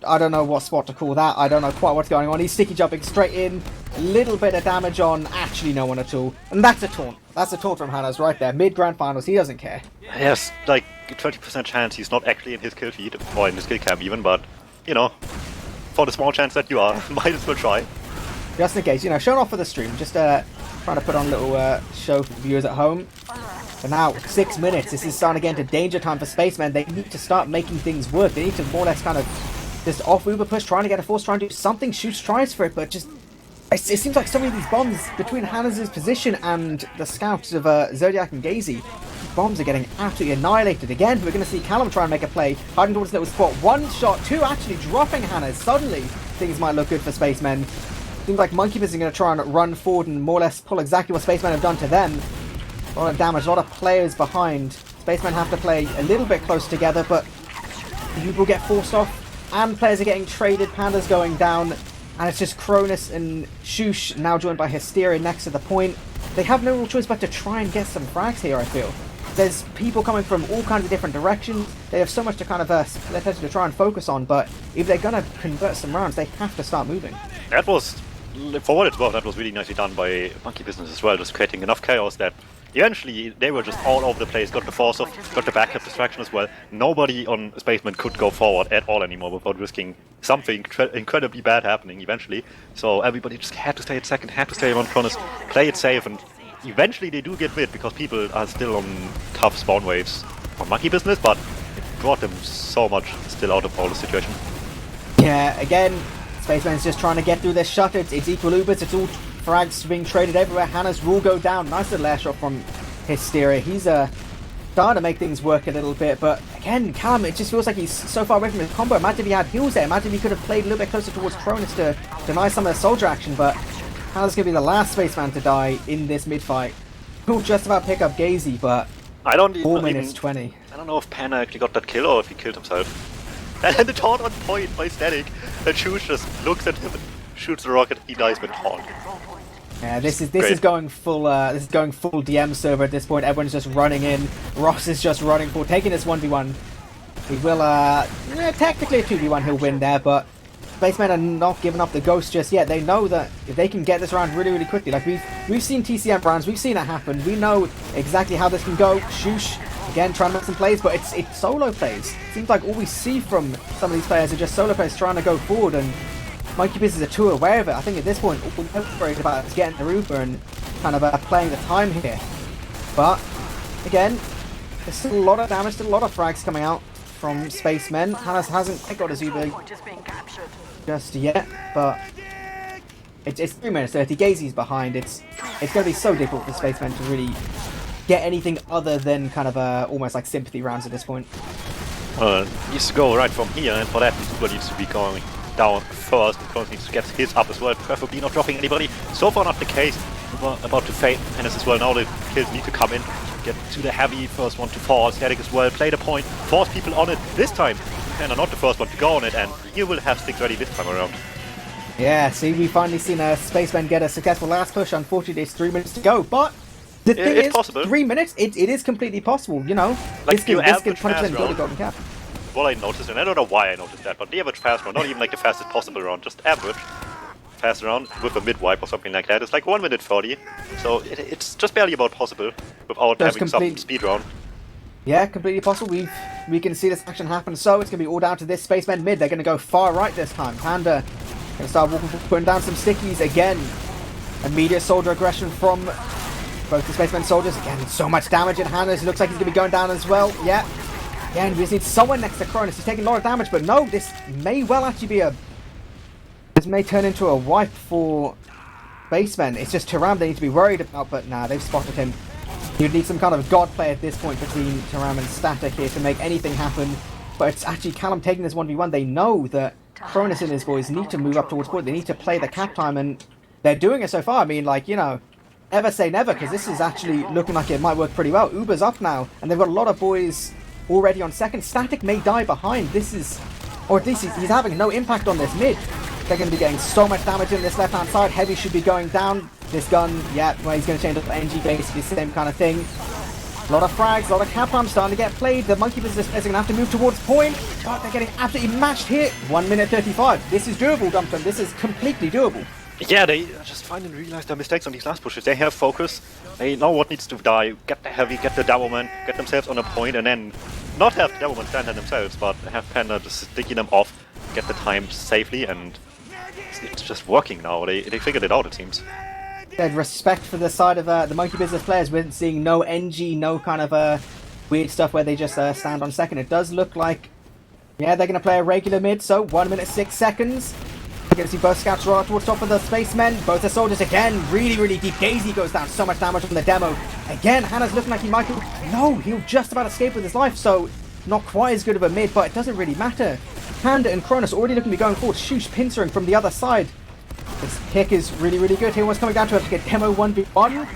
I don't know what spot to call that. I don't know quite what's going on. He's sticky jumping straight in. A little bit of damage on actually no one at all. And that's a taunt. That's a taunt from Hannes right there. Mid-grand finals, he doesn't care. Yes, like 20% chance he's not actually in his kill feed, or in his kill cam even, but, you know, for the small chance that you are, might as well try. Just in case, you know, showing off for the stream. Just trying to put on a little show for the viewers at home. But now, 6 minutes. This is starting to get into danger time for Spacemen. They need to start making things work. They need to more or less kind of just off Uber push, trying to get a force, trying to do something. Shoots tries for it, but just... It seems like so many of these bombs between Hannes' position and the scouts of Zodiac and Gazy. Bombs are getting absolutely annihilated. Again, we're going to see Callum try and make a play. Hiding towards the little spot. 1 shot, 2 actually dropping Hannes. Suddenly, things might look good for Spacemen. Seems like Monkey Biz is going to try and run forward and more or less pull exactly what Spacemen have done to them. A lot of damage, a lot of players behind. Spacemen have to play a little bit close together, but people get forced off. And players are getting traded, Panda's going down, and it's just Cronus and Shush now joined by Hysteria next to the point. They have no real choice but to try and get some frags here, I feel. There's people coming from all kinds of different directions. They have so much to kind of to try and focus on, but if they're going to convert some rounds, they have to start moving. That was, for what it's worth, that was really nicely done by Monkey Business as well, just creating enough chaos that eventually they were just all over the place, got the force off, got the backup distraction as well. Nobody on Spaceman could go forward at all anymore without risking something incredibly bad happening eventually. So everybody just had to stay at second, had to stay on Cronus, play it safe, and eventually they do get mid because people are still on tough spawn waves on Monkey Business, but it brought them so much still out of all the situation. Yeah, again, Spaceman's just trying to get through this shot. It's equal Ubers, it's all frags being traded everywhere. Hannes will go down. Nice little air shot from Hysteria. He's starting to make things work a little bit, but again, Callum, it just feels like he's so far away from his combo. Imagine if he had heals there. Imagine if he could have played a little bit closer towards Cronus to deny some of the soldier action, but Hannes going to be the last Spaceman to die in this mid-fight. He'll just about pick up Gazy, but I don't 4 minutes 20. I don't know if Panda actually got that kill or if he killed himself. And the taunt on point by Static. And Shush just looks at him and shoots the rocket. He dies with taunt. Yeah, this is going full DM server at this point. Everyone's just running in. Ross is just running for taking this 1v1. He will technically a 2v1 he'll win there, but Spacemen are not giving up the ghost just yet. They know that if they can get this round really, really quickly, like we've seen TCM rounds, we've seen it happen. We know exactly how this can go. Shush again trying to make some plays, but it's solo plays. Seems like all we see from some of these players are just solo players trying to go forward, and Monkey Biz are too aware of it. I think at this point all we're worried about is getting the Roofer and kind of playing the time here. But again, there's still a lot of damage, still a lot of frags coming out from Spacemen. Hannes hasn't quite got his Uber just yet, but it's 3 minutes 30. Gazy's behind. It's going to be so difficult for Spacemen to really get anything other than kind of almost like sympathy rounds at this point. Needs to go right from here, and for that Uber needs to be going down first. Cronus needs to get his up as well, preferably not dropping anybody. So far not the case. Uber about to fade Hannes as well. Now the kills need to come in. Get to the heavy, first one to fall. Static as well, play the point, force people on it. This time, and are not the first one to go on it, and you will have sticks ready this time around. Yeah, see, we've finally seen a Spaceman get a successful last push. Unfortunately, it's 3 minutes to go, but the thing is, possible. 3 minutes, it is completely possible, you know. Like this this can 100% go to golden cap. What I noticed, and I don't know why I noticed that, but the average fast round, not even like the fastest possible round, just average fast round with a mid-wipe or something like that, it's like 1 minute 40. So it's just barely about possible without having some speed round. Yeah, completely possible. We can see this action happen, so it's going to be all down to this Spaceman mid. They're going to go far right this time. Panda going to start putting down some stickies again. Immediate soldier aggression from both the Spaceman soldiers. Again, so much damage in Hannes. It looks like he's going to be going down as well. Yeah. Again, we just need someone next to Cronus. He's taking a lot of damage, but no, this may well actually be this may turn into a wipe for Spacemen. It's just Taram they need to be worried about, but nah, they've spotted him. You'd need some kind of god play at this point between Taram and Static here to make anything happen. But it's actually Callum taking this 1v1. They know that Cronus and his boys need to move up towards point. They need to play the cap time, and they're doing it so far. I mean, like, you know, never say never, because this is actually looking like it might work pretty well. Uber's up now, and they've got a lot of boys already on second. Static may die behind. This is, or at least he's having no impact on this mid. They're going to be getting so much damage in this left-hand side. Heavy should be going down. This gun, yeah, well, he's going to change up NG, basically same kind of thing. A lot of frags, a lot of cap time starting to get played. The monkey business is going to have to move towards point, but they're getting absolutely mashed here. 1 minute 35. This is doable, DuMmTm. This is completely doable. Yeah, they just finally realized their mistakes on these last pushes. They have focus. They know what needs to die. Get the heavy, get the Devilman, get themselves on a point, and then not have the Devilman stand on themselves, but have Panda just sticking them off, get the time safely, and it's just working now. They figured it out, it seems. There's respect for the side of the monkey business players. We're seeing no NG, no kind of weird stuff where they just stand on second. It does look like, yeah, they're going to play a regular mid, so 1 minute 6 seconds. We're going to see both scouts right towards top of the Spacemen. Both the soldiers again, really deep. Gazy goes down, so much damage from the demo. Again, Hannah's looking like he might... No, he'll just about escape with his life, so not quite as good of a mid, but it doesn't really matter. Panda and Cronus already looking to be going forward. Shoosh pincering from the other side. This pick is really good. He was coming down to a demo 1v1.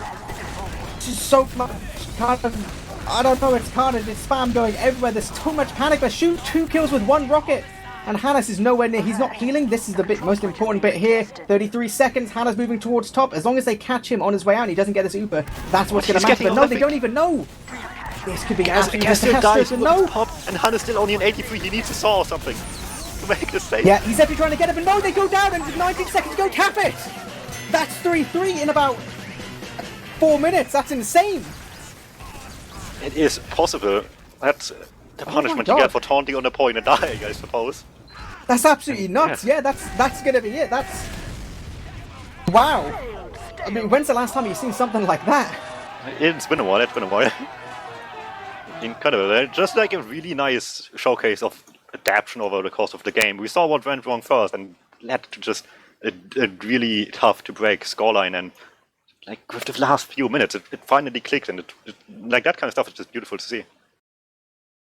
It's just so much kind of... I don't know, it's carnage, it's spam going everywhere. There's too much panic. They shoot 2 kills with 1 rocket. And Hannes is nowhere near. He's not healing. This is the most important bit here. 33 seconds. Hannes moving towards top. As long as they catch him on his way out and he doesn't get this Uber, that's what's going to matter. But no, they don't even know. This could be absolutely disastrous. No. Pop, and Hannes still only an 83. He needs a saw or something to make this safe. Yeah, he's actually trying to get it, but no, they go down and 19 seconds go cap it. That's 3-3 in about 4 minutes. That's insane. It is possible. That's the punishment you get for taunting on a point and dying, I suppose. That's absolutely nuts. Yeah, that's gonna be it. That's... Wow. I mean, when's the last time you've seen something like that? It's been a while, Incredible. Just like a really nice showcase of adaptation over the course of the game. We saw what went wrong first and led to just a really tough to break scoreline, and like with the last few minutes it finally clicked, and like that kind of stuff is just beautiful to see.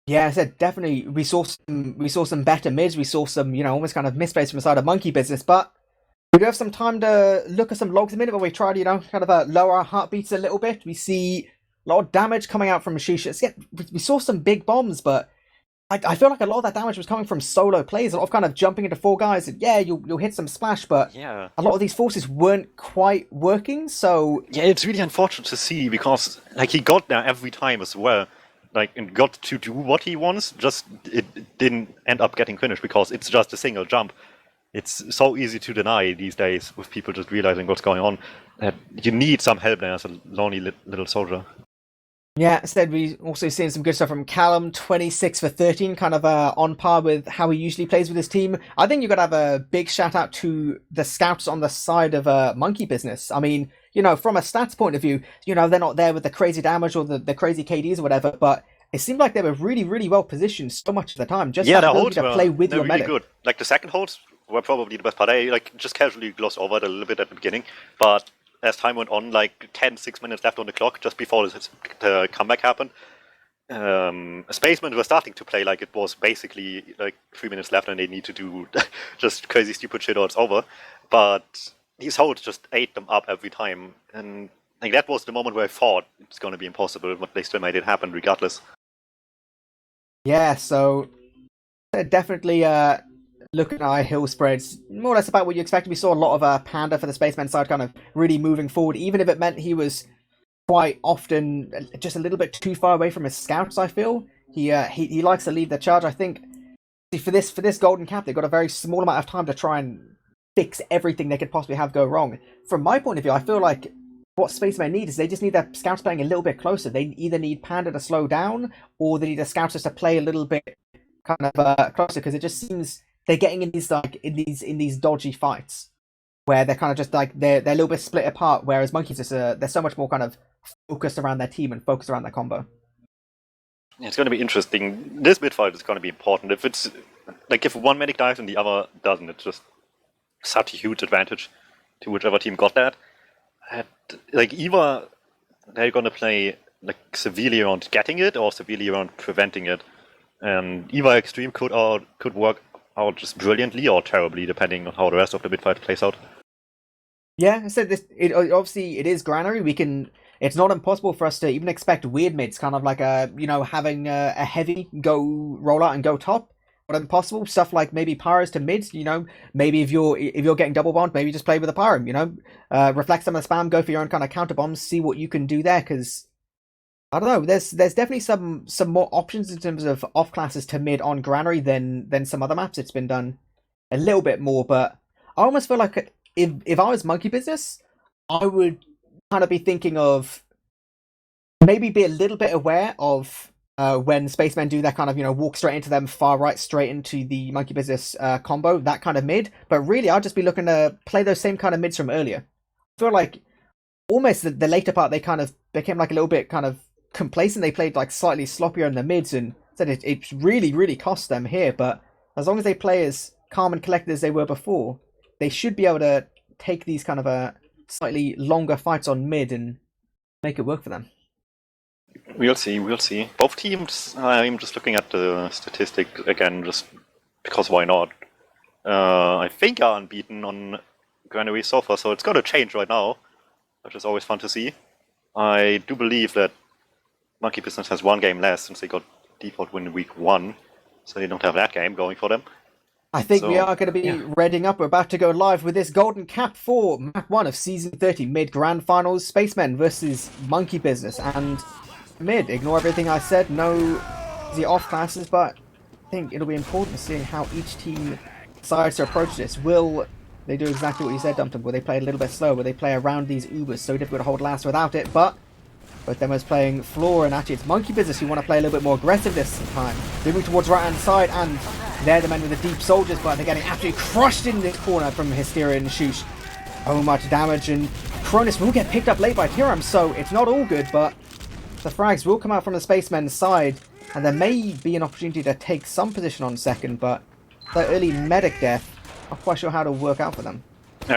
Yeah, I said definitely we saw some better mids, we saw some, you know, almost kind of misplays from the side of monkey business, but we do have some time to look at some logs in a minute where we try to, you know, kind of lower our heartbeats a little bit. We see a lot of damage coming out from Mashisha. Yeah, we saw some big bombs, but I feel like a lot of that damage was coming from solo plays, a lot of kind of jumping into 4 guys, and yeah, you'll hit some splash, but yeah, a lot of these forces weren't quite working, so... Yeah, it's really unfortunate to see, because like he got there every time as well. Like, and got to do what he wants, just it didn't end up getting finished because it's just a single jump. It's so easy to deny these days with people just realizing what's going on, that you need some help there as a lonely little soldier. Yeah, instead we also seen some good stuff from Callum, 26 for 13, kind of on par with how he usually plays with his team. I think you've got to have a big shout out to the scouts on the side of monkey business. I mean, you know, from a stats point of view, you know, they're not there with the crazy damage or the crazy KDs or whatever, but it seemed like they were really well positioned so much of the time. Just yeah, that the ability holds to play with your were really medic. good. Like the second holds were probably the best part. I like just casually glossed over it a little bit at the beginning, but as time went on, like 6 minutes left on the clock, just before the comeback happened, Spacemen were starting to play like it was basically like 3 minutes left and they need to do just crazy stupid shit or it's over. But these holds just ate them up every time, and like that was the moment where I thought it's going to be impossible, but they still made it happen regardless. Yeah, so definitely looking at our hill spreads, more or less about what you expected. We saw a lot of Panda for the Spaceman side kind of really moving forward, even if it meant he was quite often just a little bit too far away from his scouts, I feel. He likes to lead the charge. I think for this golden cap, they've got a very small amount of time to try and fix everything they could possibly have go wrong. From my point of view, I feel like what Spacemen need is they just need their scouts playing a little bit closer. They either need Panda to slow down, or they need the scouts just to play a little bit kind of closer, because it just seems they're getting in these in these dodgy fights where they're kind of just like they're a little bit split apart. Whereas monkeys just they're so much more kind of focused around their team and focused around their combo. It's going to be interesting. This mid fight is going to be important. If it's like if one medic dies and the other doesn't, it's just such a huge advantage to whichever team got that. Like either they're gonna play like severely around getting it or severely around preventing it, and either extreme could work out just brilliantly or terribly depending on how the rest of the mid fight plays out. Yeah, I said this. Obviously it is granary. It's not impossible for us to even expect weird mids, kind of like having a heavy go roll out and go top. Not impossible stuff like maybe pyros to mids. Maybe if you're getting double bombed, maybe just play with a pyro. Reflect some of the spam, go for your own kind of counter bombs, see what you can do there. Because I don't know, there's definitely some more options in terms of off classes to mid on granary than some other maps. It's been done a little bit more, but I almost feel like if I was Monkey Business, I would kind of be thinking of maybe be a little bit aware of when Spacemen do that kind of, walk straight into them, far right, straight into the Monkey Business combo, that kind of mid. But really, I'd just be looking to play those same kind of mids from earlier. I feel like almost the later part, they kind of became like a little bit kind of complacent. They played like slightly sloppier in the mids and said it really, really cost them here. But as long as they play as calm and collected as they were before, they should be able to take these kind of slightly longer fights on mid and make it work for them. We'll see. Both teams, I'm just looking at the statistic again, just because why not? I think are unbeaten on Granary so far, so it's going to change right now, which is always fun to see. I do believe that Monkey Business has one game less since they got default win in week 1, so they don't have that game going for them. I think we are going to be reading up. We're about to go live with this golden cap for map 1 of season 30 mid grand finals. Spacemen versus Monkey Business, and mid. Ignore everything I said. No the off classes, but I think it'll be important seeing how each team decides to approach this. Will they do exactly what you said, DuMmTm? Will they play a little bit slow? Will they play around these Ubers? So difficult to hold last without it, but both them is playing floor, and actually it's Monkey Business who want to play a little bit more aggressive this time. Moving towards right hand side, and they're the men with the deep soldiers, but they're getting absolutely crushed in this corner from Hysteria and Shoosh. So much damage, and Cronus will get picked up late by Tiram, so it's not all good, but the frags will come out from the Spacemen's side, and there may be an opportunity to take some position on second, but the early medic death, not quite sure how to work out for them.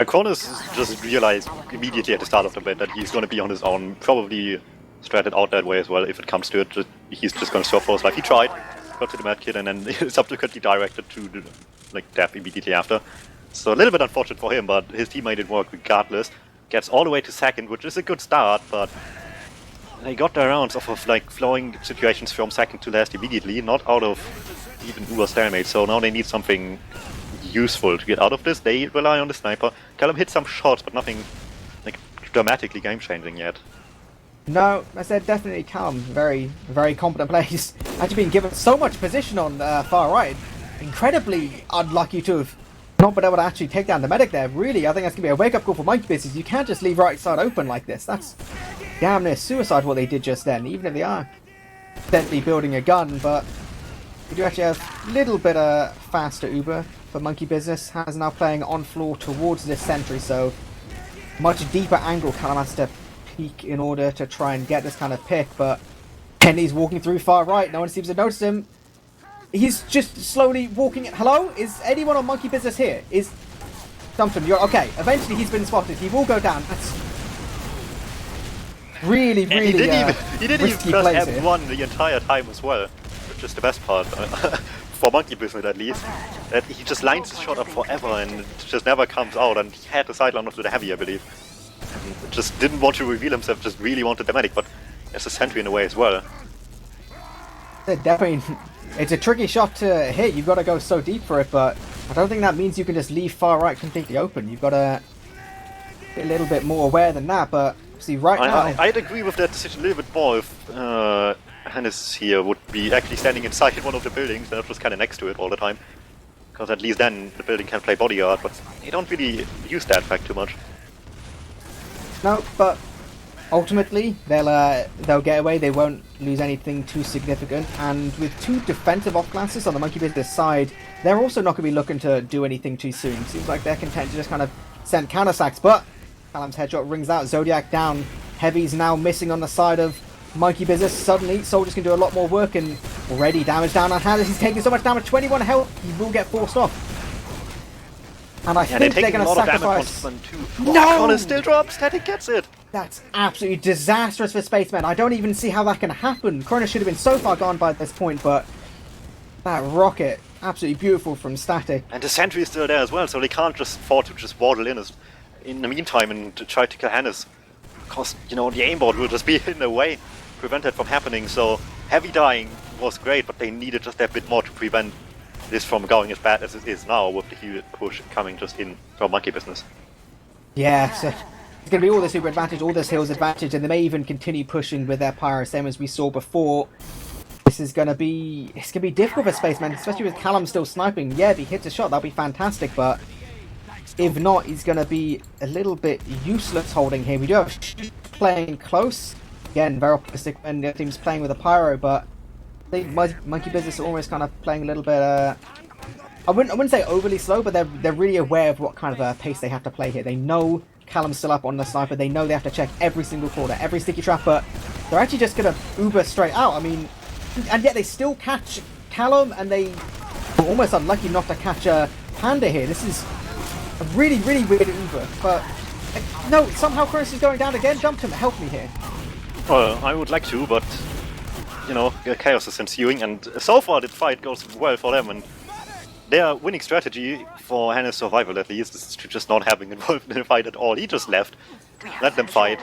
Cronus just realized immediately at the start of the bit that he's going to be on his own, probably stratted out that way as well if it comes to it. He's just going to surf for his life. He tried, got to the medkit, and then subsequently directed to the death immediately after. So a little bit unfortunate for him, but his team made it work regardless. Gets all the way to second, which is a good start, but they got their rounds off of flowing situations from second to last immediately, not out of even Uber stalemate. So now they need something useful to get out of this. They rely on the sniper. Callum hit some shots, but nothing dramatically game-changing yet. No, I said definitely Callum. Very, very competent player. He's actually been given so much position on far right. Incredibly unlucky to have not been able to actually take down the medic there. Really, I think that's going to be a wake-up call for Monkey Business. You can't just leave right side open like this. That's damn near suicide what they did just then, even if they are potentially building a gun. But we do actually have a little bit of faster Uber for Monkey Business. Has now playing on floor towards this sentry, so much deeper angle Callum has to peek in order to try and get this kind of pick, but Kenny's walking through far right. No one seems to notice him. He's just slowly walking. Hello? Is anyone on Monkey Business here? Is DuMmTm, you're okay. Eventually he's been spotted. He will go down. That's really, really he didn't even press here. M1 the entire time as well, which is the best part. For Monkey Business at least. That he just lines his shot up forever and it just never comes out, and he had the sideline onto the heavy, I believe. And just didn't want to reveal himself, just really wanted the medic, but there's a sentry in the way as well. Definitely, it's a tricky shot to hit. You've got to go so deep for it, but I don't think that means you can just leave far right completely open. You've got to be a little bit more aware than that, but see right now... I'd agree with that decision a little bit more if Hannes here would be actually standing inside one of the buildings, not just kind of next to it all the time. Because at least then the building can play bodyguard, but they don't really use that fact too much. No, but ultimately they'll get away. They won't lose anything too significant. And with two defensive off classes on the Monkey Business side, they're also not going to be looking to do anything too soon. Seems like they're content to just kind of send counter sacks. But Callum's headshot rings out. Zodiac down. Heavy's now missing on the side of Monkey Business. Suddenly, Soldiers can do a lot more work, and already damage down on Hannes. He's taking so much damage. 21 health. He will get forced off. And I they're think they're taking a going to lot of damage sacrifice... on Spacemen too. No! Connor still drops, Static gets it! That's absolutely disastrous for Spacemen. I don't even see how that can happen. Cronus should have been so far gone by this point, but that rocket, absolutely beautiful from Static. And the sentry is still there as well, so they can't just afford to just waddle in the meantime and to try to kill Hannes. Because, you know, the aimbot will just be in the way, prevent that from happening. So heavy dying was great, but they needed just a bit more to prevent this from going as bad as it is now with the heal push coming just in from Monkey Business. Yeah, so it's going to be all this super advantage, all this heals advantage, and they may even continue pushing with their pyro, same as we saw before. This is going to be... It's going to be difficult for Spaceman, especially with Callum still sniping. Yeah, if he hits a shot, that'll be fantastic, but if not, he's going to be a little bit useless holding here. We do have Shoot playing close. Again, very optimistic when the team's playing with a pyro, but I think Monkey Business are almost kind of playing a little bit... I wouldn't say overly slow, but they're really aware of what kind of pace they have to play here. They know Callum's still up on the sniper. They know they have to check every single corner, every sticky trap, but they're actually just going to Uber straight out. I mean, and yet they still catch Callum, and they were almost unlucky not to catch Panda here. This is a really, really weird Uber, but no, somehow Chris is going down again. DuMmTm, help me here. Well, I would like to, but, you know, chaos is ensuing, and so far the fight goes well for them, and their winning strategy for Hannah's survival, at least, is to just not having involved in the fight at all. He just left, let them fight.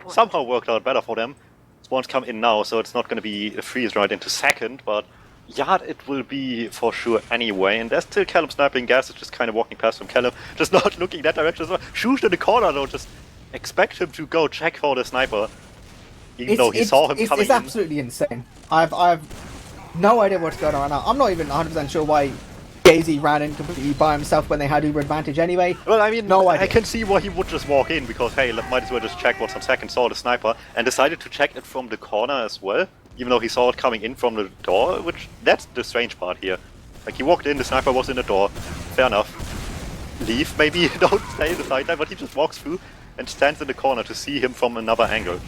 Somehow worked out better for them. Spawns come in now, so it's not going to be a freeze right into second, but yeah, it will be for sure anyway. And there's still Callum sniping. Gas is just kind of walking past from Callum, just not looking that direction as well. Shoot in the corner though, just expect him to go check for the sniper, even though he saw him coming in. It's absolutely insane. I've no idea what's going on right now. I'm not even 100% sure why Daisy ran in completely by himself when they had Uber advantage anyway. Well, I mean, no idea. I can see why he would just walk in, because hey, might as well just check what's on second, saw the sniper, and decided to check it from the corner as well, even though he saw it coming in from the door, which, that's the strange part here. Like, he walked in, the sniper was in the door, fair enough. Leave, maybe, don't stay in the side there, but he just walks through and stands in the corner to see him from another angle.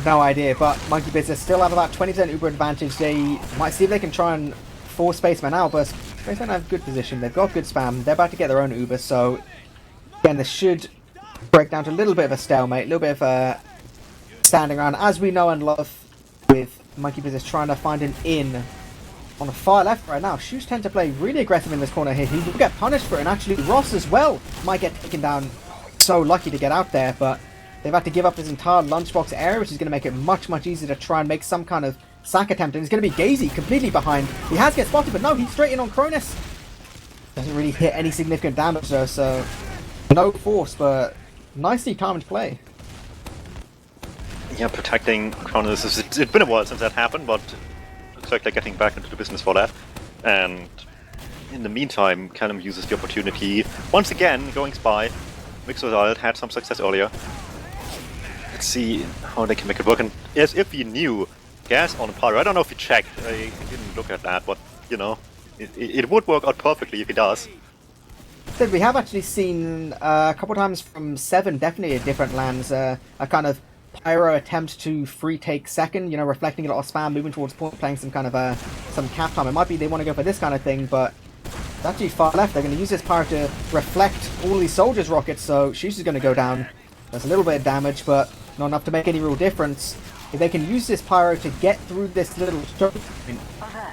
No idea, but Monkey Business still have about 20% Uber advantage. They might see if they can try and force Spaceman out, but Spaceman have good position. They've got good spam. They're about to get their own Uber, so again, this should break down to a little bit of a stalemate, a little bit of standing around, as we know and love with Monkey Business trying to find an in on the far left right now. Shoes tend to play really aggressive in this corner here. He will get punished for it, and actually Ross as well might get taken down. So lucky to get out there, but they've had to give up this entire lunchbox area, which is going to make it much, much easier to try and make some kind of sack attempt. And it's going to be Gazy completely behind. He has get spotted, but no, he's straight in on Cronus. Doesn't really hit any significant damage though, so no force, but nicely timed play. Yeah, protecting Cronus, it's been a while since that happened, but looks like they're getting back into the business for that. And in the meantime, Callum uses the opportunity, once again, going spy. Mixoid had some success earlier. Let's see how they can make it work. And as if he knew gas on Pyro, I don't know if he checked, I didn't look at that, but you know, it would work out perfectly if he does. So we have actually seen a couple times from 7, definitely at different lands, a kind of Pyro attempt to free take second, you know, reflecting a lot of spam, moving towards point, playing some kind of some cap time. It might be they want to go for this kind of thing, but it's actually far left. They're going to use this Pyro to reflect all these soldiers' rockets, so she's just going to go down. There's a little bit of damage, but not enough to make any real difference. If they can use this Pyro to get through this little choke,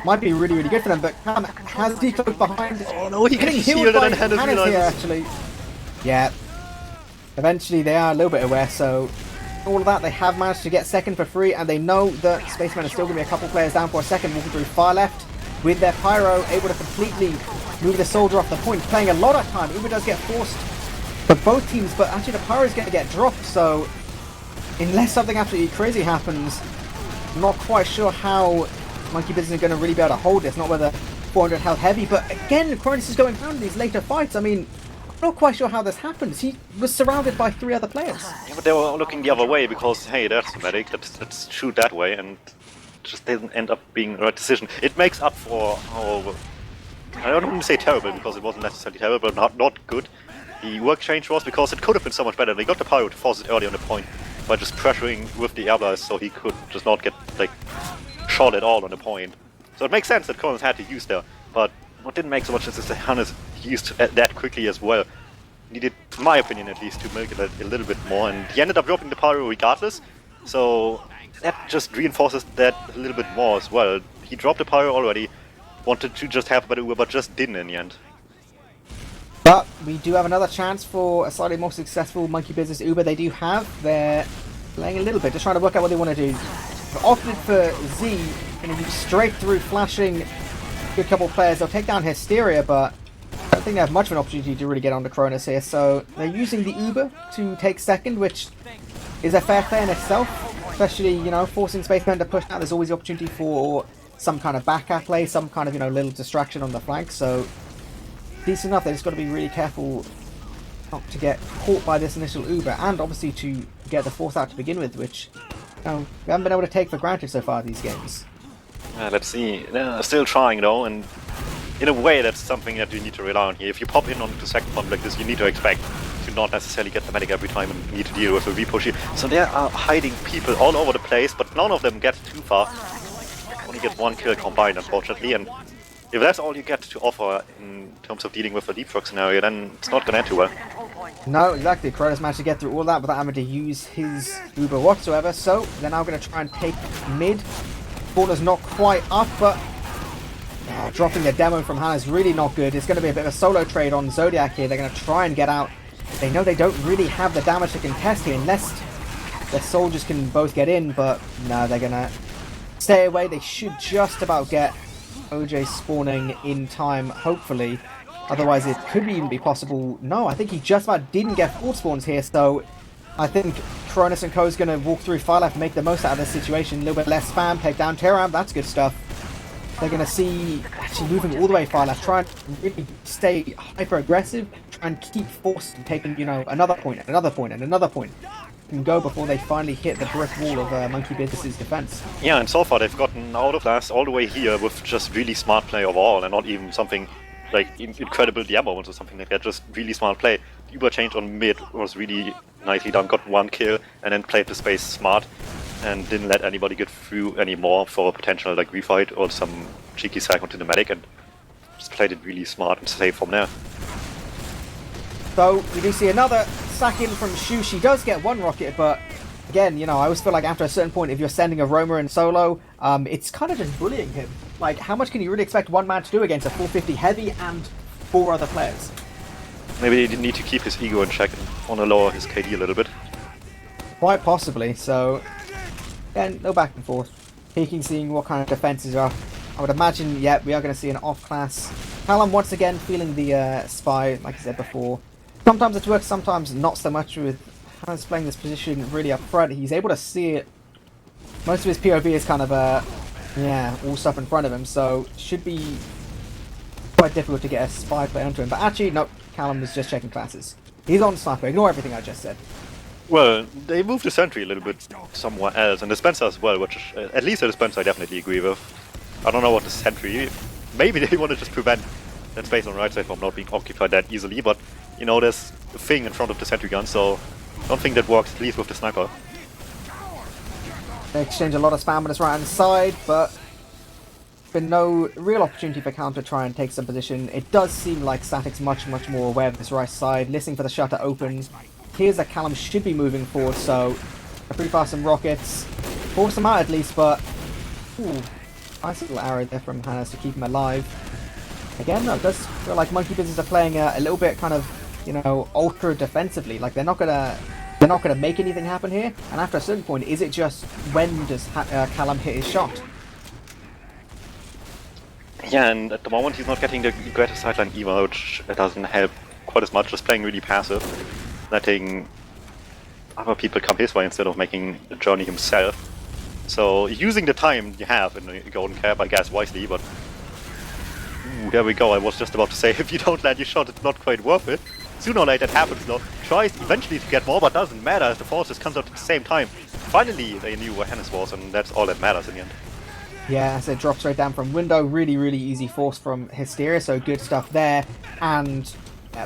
might be really, really good for them, but Cam has decloaked behind. Oh no, he getting gets healed shielded by and Hannah Hannah's here, realizes. actually. Yeah. Eventually, they are a little bit aware, so all of that, they have managed to get second for free, and they know that Spacemen are still going to be a couple players down for a second, walking through far left with their Pyro, able to completely move the soldier off the point, playing a lot of time. Uber does get forced for both teams, but actually the Pyro is going to get dropped, so unless something absolutely crazy happens, I'm not quite sure how Monkey Business is going to really be able to hold this, not whether 400 health heavy, but again, Cronus is going down in these later fights. I mean, I'm not quite sure how this happens. He was surrounded by 3 other players. Yeah, but they were looking the other way because, hey, that's medic, let's shoot that way, and it just didn't end up being the right decision. It makes up for how, I don't want to say terrible because it wasn't necessarily terrible, but not good. The work change was because it could have been so much better. They got the Pyro to force it early on the point by just pressuring with the others so he could just not get like shot at all on the point. So it makes sense that Collins had to use there, but what didn't make so much sense is that Hannes used that quickly as well. needed, in my opinion at least, to milk it a little bit more, and he ended up dropping the pyro regardless, so that just reinforces that a little bit more as well. He dropped the pyro already, wanted to just have a better Uber, but just didn't in the end. But we do have another chance for a slightly more successful Monkey Business Uber. They do have. They're playing a little bit, just trying to work out what they want to do. They've opted for Z, going to be straight through, flashing a good couple of players. They'll take down Hysteria, but I don't think they have much of an opportunity to really get on to Cronus here. So they're using the Uber to take second, which is a fair play in itself. Especially, you know, forcing Spacemen to push out. There's always the opportunity for some kind of backup play, some kind of, you know, little distraction on the flank. So decent enough. They just got to be really careful not to get caught by this initial Uber, and obviously to get the force out to begin with, which, you know, we haven't been able to take for granted so far these games. Let's see. They're still trying though, and in a way that's something that you need to rely on here. If you pop in onto second pump like this, you need to expect to not necessarily get the medic every time and need to deal with a repush here. So there are hiding people all over the place, but none of them get too far. Only get one kill combined, unfortunately, and if that's all you get to offer in terms of dealing with a leapfrog scenario, then it's not gonna end too well. No, exactly. Cronus managed to get through all that without having to use his Uber whatsoever, so they're now going to try and take mid. Border's not quite up, but dropping the demo from Hannah is really not good. It's going to be a bit of a solo trade on Zodiac here. They're going to try and get out. They know they don't really have the damage to contest here unless their soldiers can both get in, but no, they're going to stay away. They should just about get OJ spawning in time, hopefully. Otherwise, it could even be possible. No, I think he just about didn't get full spawns here, so I think Cronus and Co is going to walk through Fire Life and make the most out of this situation. A little bit less spam, take down Terram, that's good stuff. They're going to see actually moving all the way Fire Life, try and really stay hyper aggressive, try and keep force taking, you know, another point, and another point, and another point. And go before they finally hit the brick wall of Monkey Business's defense. Yeah, and so far they've gotten out of last all the way here with just really smart play overall, and not even something like incredible diamond or something like that, just really smart play. The Uber change on mid was really nicely done, got one kill, and then played the space smart, and didn't let anybody get through anymore for a potential like refight or some cheeky second to the medic, and just played it really smart and safe from there. So we do see another sack in from Shu. She does get one rocket, but again, you know, I always feel like after a certain point, if you're sending a roamer in solo, it's kind of just bullying him. Like, how much can you really expect one man to do against a 450 heavy and 4 other players? Maybe they need to keep his ego in check and want to lower his KD a little bit. Quite possibly. So again, no back and forth. Peeking, seeing what kind of defenses are. I would imagine, yeah, we are going to see an off-class. Callum once again feeling the spy, like I said before. Sometimes it works, sometimes not so much with Hans playing this position really up front. He's able to see it. Most of his POV is kind of, yeah, all stuff in front of him, so should be quite difficult to get a spy play onto him. But actually, no, Callum was just checking classes. He's on sniper, ignore everything I just said. Well, they moved the sentry a little bit somewhere else, and the Dispenser as well, which, at least the Dispenser I definitely agree with. I don't know what the sentry, maybe they want to just prevent that space on the right side from not being occupied that easily, but, you know, there's a thing in front of the sentry gun, so I don't think that works, at least with the sniper. They exchange a lot of spam on this right hand side, but been no real opportunity for Counter to try and take some position. It does seem like Static's much more aware of this right side, listening for the shutter open. Here's that Callum should be moving forward, so pretty fast some rockets. Force him out at least, but ooh, nice little arrow there from Hannes to keep him alive. Again, though, it does feel like Monkey Business are playing a little bit kind of, you know, ultra defensively. Like they're not gonna make anything happen here. And after a certain point, is it just when does Callum hit his shot? Yeah, and at the moment he's not getting the greater sideline either, which doesn't help quite as much. Just playing really passive, letting other people come his way instead of making the journey himself. So using the time you have in the golden cap, I guess, wisely, but there we go. I was just about to say, if you don't land your shot, it's not quite worth it. Sooner or later it happens though. Tries eventually to get more, but doesn't matter as the forces comes out at the same time. Finally, they knew where Hannes was, and that's all that matters in the end. Yeah, so it drops straight down from window. Really easy force from Hysteria, so good stuff there. And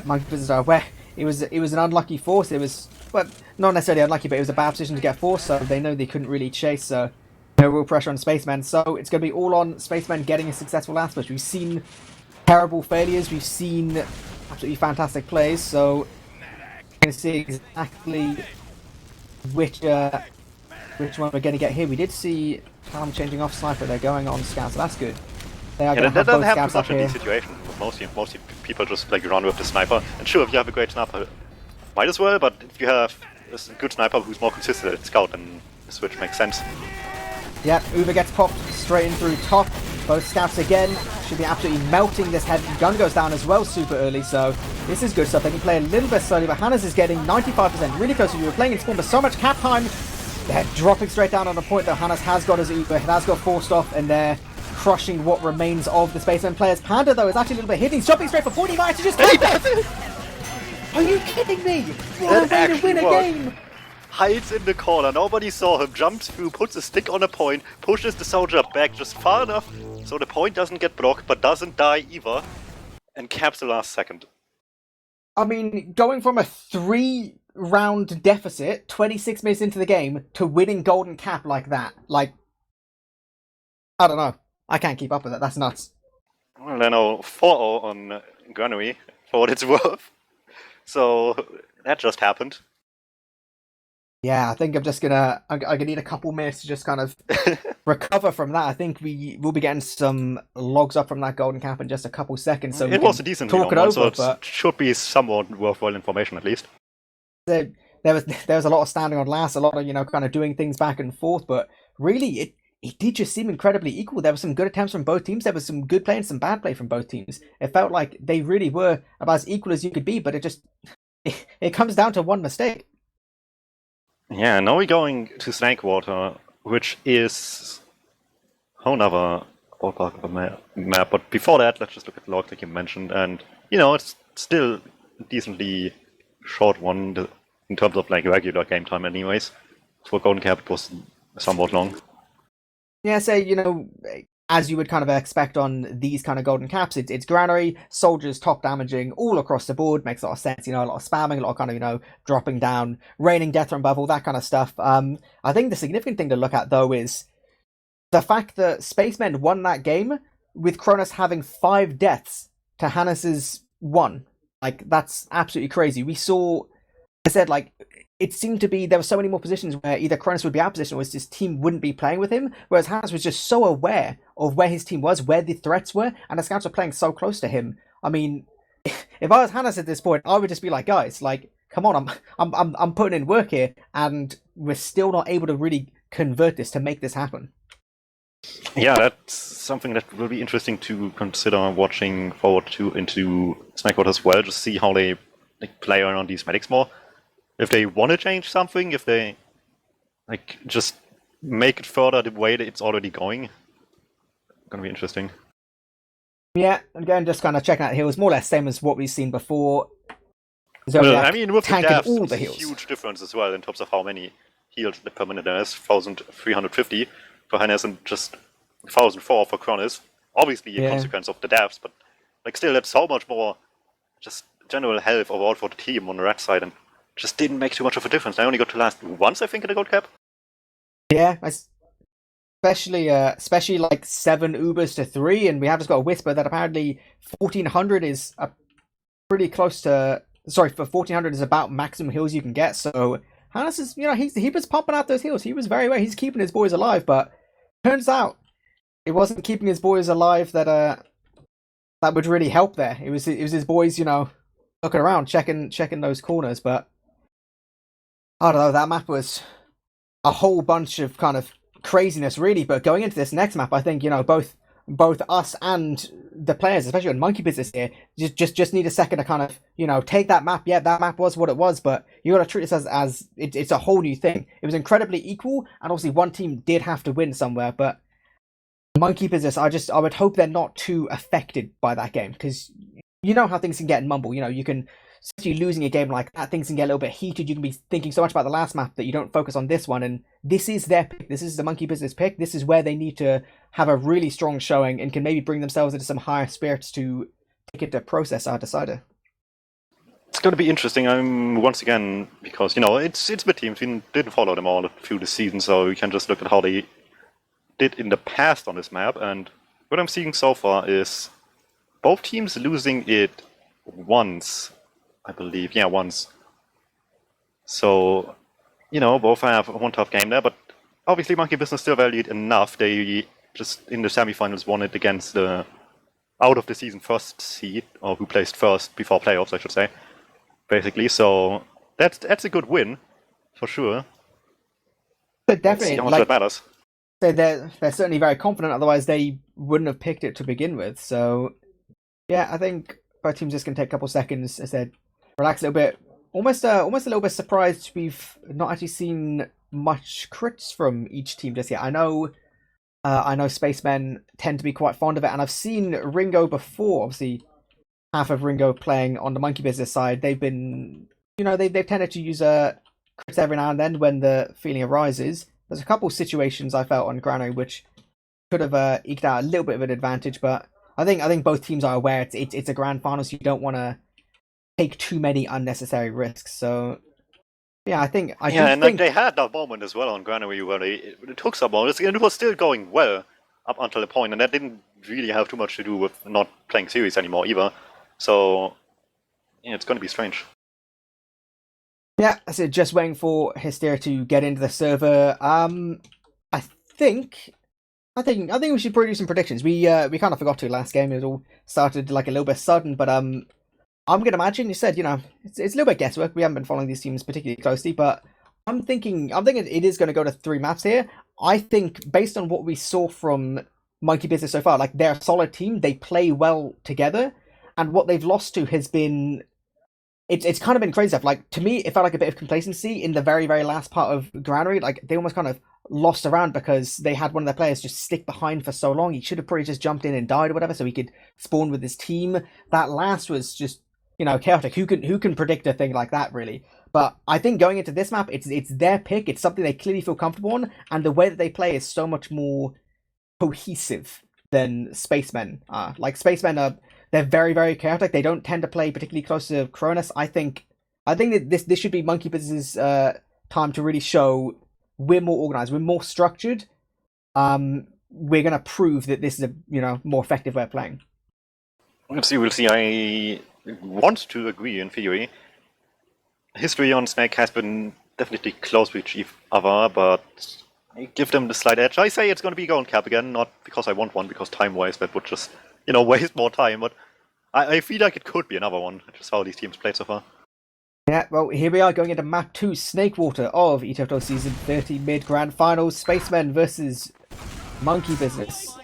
Monkey Business are aware it was an unlucky force. It was, well, not necessarily unlucky, but it was a bad position to get forced, so they know they couldn't really chase, so no real pressure on Spacemen. So it's going to be all on Spacemen getting a successful last push. We've seen terrible failures, we've seen absolutely fantastic plays, so can see exactly which one we're going to get here. We did see Cam changing off sniper. They're going on scout, so that's good. They are Yeah, going to that have doesn't both happen scouts too up much in here. these situations. Mostly people just like run with the sniper. And sure, if you have a great sniper, might as well. But if you have a good sniper who's more consistent at scout, then the switch makes sense. Yeah, Uber gets popped straight in through top. Both scouts again should be absolutely melting this head. Gun goes down as well super early, so this is good stuff. They can play a little bit slowly, but Hannes is getting 95%, really close. We were playing in spawn, but so much cap time. They're dropping straight down on the point that Hannes has got his Uber, has got forced off, and they're crushing what remains of the Spacemen players. Panda, though, is actually a little bit hitting. He's jumping straight for 40 miles to just take it! Are you kidding me? What a way to win a game! Hides in the corner, nobody saw him, jumps through, puts a stick on a point, pushes the soldier back just far enough so the point doesn't get blocked but doesn't die either, and caps the last second. I mean, going from a 3-round deficit, 26 minutes into the game, to winning golden cap like that, like, I don't know. I can't keep up with it. That's nuts. Well, I know 4-0 on Granary, for what it's worth. So, that just happened. Yeah, I think I'm gonna need a couple minutes to just kind of recover from that. I think we will be getting some logs up from that golden cap in just a couple seconds. So it was a decent talk it over, so it should be somewhat worthwhile information at least. There was a lot of standing on last, a lot of kind of doing things back and forth, but really it did just seem incredibly equal. There were some good attempts from both teams. There was some good play and some bad play from both teams. It felt like they really were about as equal as you could be, but it comes down to one mistake. Yeah, now we're going to Snakewater, which is a whole nother ballpark of a map. But before that, let's just look at the log like you mentioned. And, it's still a decently short one in terms of like regular game time anyways. For Golden Cap, it was somewhat long. Yeah, so, as you would kind of expect on these kind of golden caps, it's granary, soldiers top damaging all across the board, makes a lot of sense, a lot of spamming, a lot of kind of, dropping down, raining death from above, all that kind of stuff. I think the significant thing to look at, though, is the fact that Spacemen won that game with Kronos having 5 deaths to Hannes's 1. Like, that's absolutely crazy. We saw, I said, like, it seemed to be there were so many more positions where either Kronos would be out of position or his team wouldn't be playing with him, whereas Hannes was just so aware of where his team was, where the threats were, and the scouts were playing so close to him. I mean, if I was Hannes at this point, I would just be like, guys, like, come on, I'm putting in work here, and we're still not able to really convert this to make this happen. Yeah, that's something that will be interesting to consider watching forward to into Snakewater as well, just see how they play around these medics more. If they want to change something, if they just make it further the way that it's already going, gonna be interesting. Yeah, again, just kind of checking out the heals, more or less same as what we've seen before. Well, I mean, with the deaths, all the it's heals. a huge difference as well in terms of how many heals the permanent there is. 1,350 for Hannes and just 1,004 for Kronos. Obviously a consequence of the deaths, but still, that's so much more just general health overall for the team on the red side, and just didn't make too much of a difference. I only got to last once, I think, in the gold cap. Yeah, especially like 7 Ubers to 3, and we have just got a whisper that apparently 1,400 is pretty close to. Sorry, for 1,400 is about maximum heals you can get. So Hannes is, he was pumping out those heals. He was very well. He's keeping his boys alive, but turns out it wasn't keeping his boys alive that would really help there. It was his boys, looking around, checking those corners, but. I don't know, that map was a whole bunch of kind of craziness, really. But going into this next map, I think, both us and the players, especially on Monkey Business here, just need a second to kind of, take that map. Yeah, that map was what it was, but you got to treat this as it's a whole new thing. It was incredibly equal, and obviously one team did have to win somewhere, but Monkey Business, I would hope they're not too affected by that game, because you know how things can get in Mumble. You can, especially losing a game like that, things can get a little bit heated. You can be thinking so much about the last map that you don't focus on this one, and this is their pick. This is the Monkey Business pick. This is where they need to have a really strong showing and can maybe bring themselves into some higher spirits to take it to process our decider. It's going to be interesting. Once again, because it's mid teams. We didn't follow them all through the season, so we can just look at how they did in the past on this map. And what I'm seeing so far is both teams losing it once, I believe. Yeah, once. So, both have one tough game there, but obviously Monkey Business still valued enough. They just in the semifinals won it against the out of the season first seed, or who placed first before playoffs, I should say, basically. So that's a good win, for sure. But Let's see definitely, how much like, that matters. they're certainly very confident. Otherwise, they wouldn't have picked it to begin with. So, yeah, I think both teams just gonna take a couple seconds, as I said, relax a little bit. Almost a little bit surprised we've not actually seen much crits from each team just yet. I know Spacemen tend to be quite fond of it, and I've seen Ringo before. Obviously, half of Ringo playing on the Monkey Business side. They've been, they've tended to use crits every now and then when the feeling arises. There's a couple situations I felt on Grano which could have eked out a little bit of an advantage, but I think both teams are aware it's a grand final, so you don't want to take too many unnecessary risks. So yeah, I think like they had that moment as well on Granary where it took some moments, and it was still going well up until the point, and that didn't really have too much to do with not playing series anymore either. So yeah, it's going to be strange. Yeah, that's it. Just waiting for Hysteria to get into the server. I think we should probably do some predictions. We kind of forgot to last game. It all started like a little bit sudden, but I'm gonna imagine you said it's a little bit guesswork. We haven't been following these teams particularly closely, but I'm thinking it is going to go to 3 maps here. I think based on what we saw from Monkey Business so far, like they're a solid team. They play well together, and what they've lost to has been it's kind of been crazy stuff. Like to me, it felt like a bit of complacency in the very, very last part of Granary. Like they almost kind of lost around because they had one of their players just stick behind for so long. He should have probably just jumped in and died or whatever, so he could spawn with his team. That last was just chaotic. Who can predict a thing like that really? But I think going into this map, it's their pick. It's something they clearly feel comfortable on, and the way that they play is so much more cohesive than Spacemen are. Like Spacemen are, they're very, very chaotic. They don't tend to play particularly close to Cronus. I think that this should be Monkey Business's time to really show we're more organized, we're more structured. We're gonna prove that this is a more effective way of playing. We'll see. I want to agree in theory. History on Snake has been definitely close with each other, but I give them the slight edge. I say it's going to be Golden Cap again, not because I want one, because time-wise that would just, waste more time, but I feel like it could be another one, just how these teams played so far. Yeah, well, here we are going into Map 2, Snakewater of ETF2L Season 30 Mid-Grand Finals, Spacemen versus Monkey Business.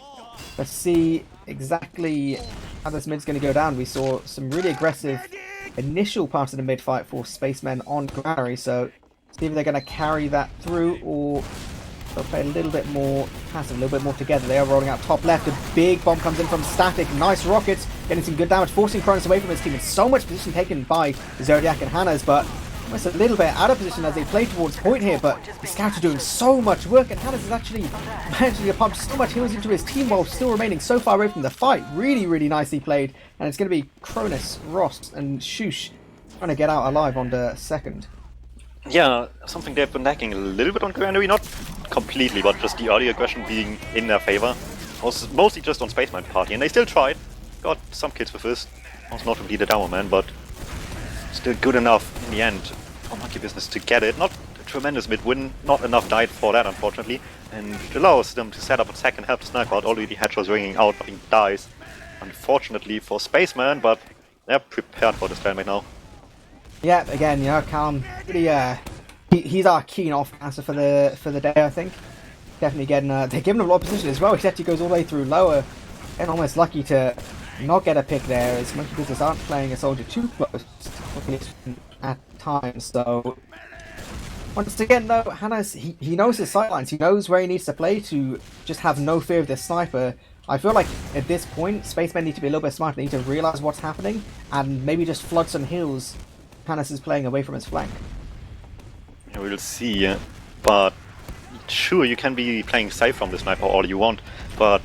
Let's see exactly how this mid's going to go down. We saw some really aggressive initial part of the mid-fight for Spacemen on Granary, so see if they're going to carry that through, or they'll play a little bit more passive, a little bit more together. They are rolling out top left. A big bomb comes in from Static. Nice rockets, getting some good damage, forcing Cronus away from his team. It's so much position taken by Zodiac and Hannah's, but almost a little bit out of position as they play towards point here. But the scouts are doing so much work, and Hannah's is actually managing to pump so much heals into his team while still remaining so far away from the fight. Really, really nicely played. And it's going to be Cronus, Ross, and Shush trying to get out alive on the second. Yeah, something they've been lacking a little bit on Granary, not completely, but just the early aggression being in their favor. Was mostly just on Spaceman party, and they still tried. Got some kills with this. Was not really the DuMmTm, but still good enough in the end for Monkey Business to get it. Not a tremendous mid-win, not enough died for that, unfortunately. And it allows them to set up a second, help the sniper out. Already the hatch was ringing out, but he dies. Unfortunately for Spaceman, but they're prepared for this stalemate now. Yeah, again, Calm really he's our keen off-passer for the day, I think. Definitely getting they're giving him a lot of position as well. He actually goes all the way through lower, and almost lucky to not get a pick there, as Monkey Business aren't playing a soldier too close at times. So once again, though, Hannah's he knows his sightlines. He knows where he needs to play to just have no fear of this sniper. I feel like at this point, Spacemen need to be a little bit smarter. They need to realize what's happening and maybe just flood some heals. Hannes is playing away from his flank. Yeah, we'll see, but sure, you can be playing safe from the sniper all you want, but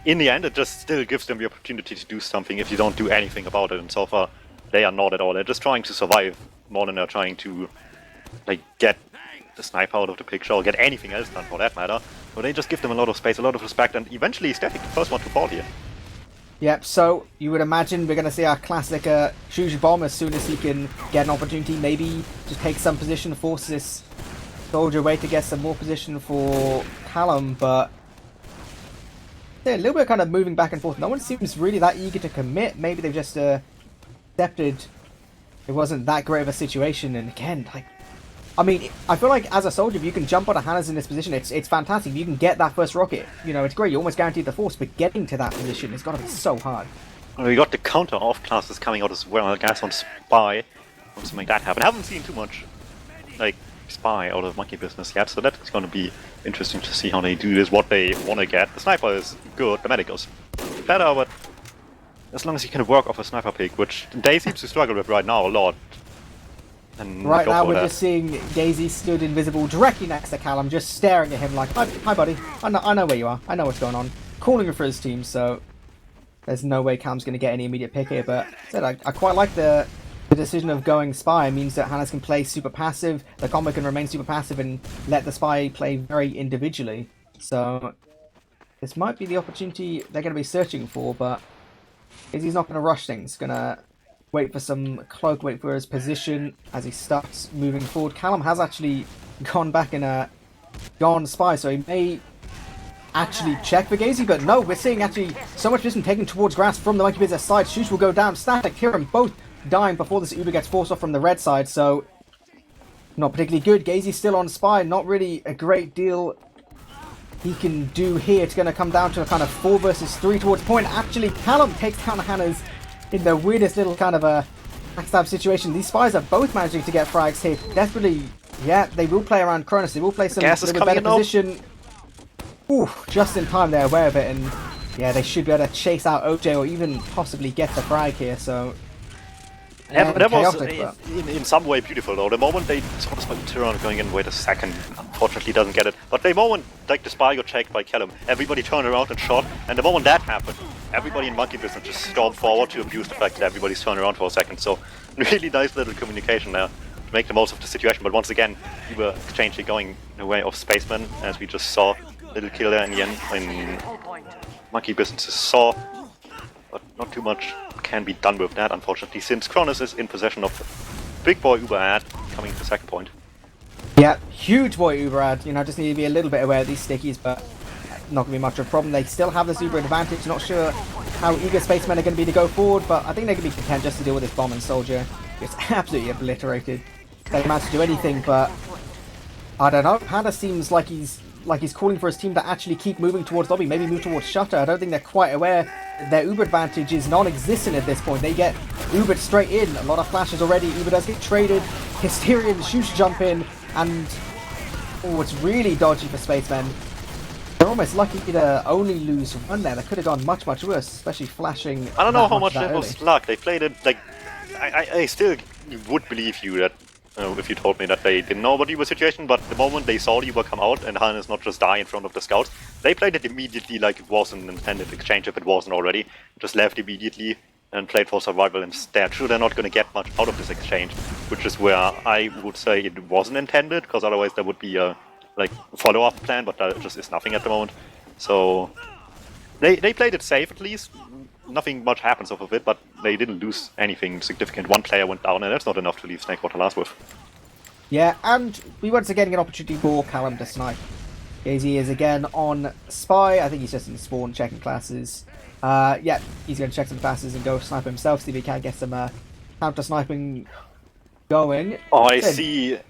in the end it just still gives them the opportunity to do something if you don't do anything about it, and so far they are not at all. They're just trying to survive more than they're trying to get the sniper out of the picture or get anything else done for that matter. So they just give them a lot of space, a lot of respect, and eventually Static, the first one to fall here. Yep, so you would imagine we're going to see our classic Shuju bomb as soon as he can get an opportunity, maybe to take some position, force this soldier away to get some more position for Callum, but they're a little bit kind of moving back and forth. No one seems really that eager to commit. Maybe they've just accepted it wasn't that great of a situation, and again, like, I mean, I feel like as a soldier, if you can jump on a Hannah's in this position, it's fantastic. If you can get that first rocket, you know, it's great. You almost guaranteed the force, but getting to that position has got to be so hard. We got the counter off classes coming out as well. Gas on Spy. Want to make that happen. I haven't seen too much, like, Spy out of Monkey Business yet, so that's going to be interesting to see how they do this, what they want to get. The sniper is good, the medic is better, but as long as you can work off a sniper pick, which they seem to struggle with right now a lot. And right now, we're just seeing Daisy stood invisible directly next to Callum, just staring at him like, hi buddy, I know where you are, I know what's going on. Calling him for his team, so there's no way Callum's going to get any immediate pick here, but I quite like the decision of going Spy. It means that Hannes can play super passive, the combo can remain super passive, and let the Spy play very individually. So this might be the opportunity they're going to be searching for, but Daisy's not going to rush things, going to wait for some cloak, wait for his position as he starts moving forward. Callum has actually gone back and gone Spy, so he may actually check for Gazy, but no, we're seeing actually so much distance taken towards grass from the Monkey Business side. Shoosh will go down, Static, Kiran both dying before this Uber gets forced off from the red side, so not particularly good. Gazy's still on Spy, not really a great deal he can do here. It's going to come down to a kind of 4 versus 3 towards point. Actually, Callum takes down Hannah's in the weirdest little kind of a backstab situation. These Spies are both managing to get frags here. Desperately, yeah, they will play around Cronus. They will play some little better position. Ooh, just in time, they're aware of it, and yeah, they should be able to chase out OJ or even possibly get the frag here, so that was chaotic, in some way beautiful though. The moment they sort of like turn going in, wait a second, unfortunately doesn't get it. But the moment like the Spy got checked by Callum, everybody turned around and shot, and the moment that happened, everybody in Monkey Business just stormed forward to abuse the fact that everybody's turned around for a second. So really nice little communication there to make the most of the situation. But once again, we were exchanging going the way of Spacemen, as we just saw. Little kill there in the end in Monkey Business saw, but not too much can be done with that, unfortunately, since Cronus is in possession of big boy Uber ad coming to second point. Yeah, huge boy Uber ad. You know, just need to be a little bit aware of these stickies, but not going to be much of a problem. They still have this Uber advantage. Not sure how eager Spacemen are going to be to go forward, but I think they can be content just to deal with this bomb and soldier. It's absolutely obliterated. They managed to do anything, but I don't know. Hannah seems like he's calling for his team to actually keep moving towards lobby, maybe move towards Shutter. I don't think they're quite aware their Uber advantage is non-existent at this point. They get Ubered straight in. A lot of flashes already. Uber does get traded. Hysterian shoots jump in, and oh, it's really dodgy for Spacemen. They're almost lucky to only lose one there. That could have gone much, much worse, especially flashing. I don't know how much that was luck. They played it like I still would believe you that if you told me that they didn't know about the Uber situation, but the moment they saw the Uber come out and Hannes not just die in front of the scouts, they played it immediately like it was an intended exchange if it wasn't already. Just left immediately and played for survival instead. Sure, they're not going to get much out of this exchange, which is where I would say it wasn't intended, because otherwise there would be a like follow-up plan, but there just is nothing at the moment. So they played it safe at least. Nothing much happens off of it, but they didn't lose anything significant. One player went down, and that's not enough to leave Snakewater last with. Yeah, and we once again get an opportunity for Callum to snipe. Gazy is again on Spy. I think he's just in spawn checking classes. Yeah, he's going to check some classes and go snipe himself, see if he can get some counter sniping going. Oh, I see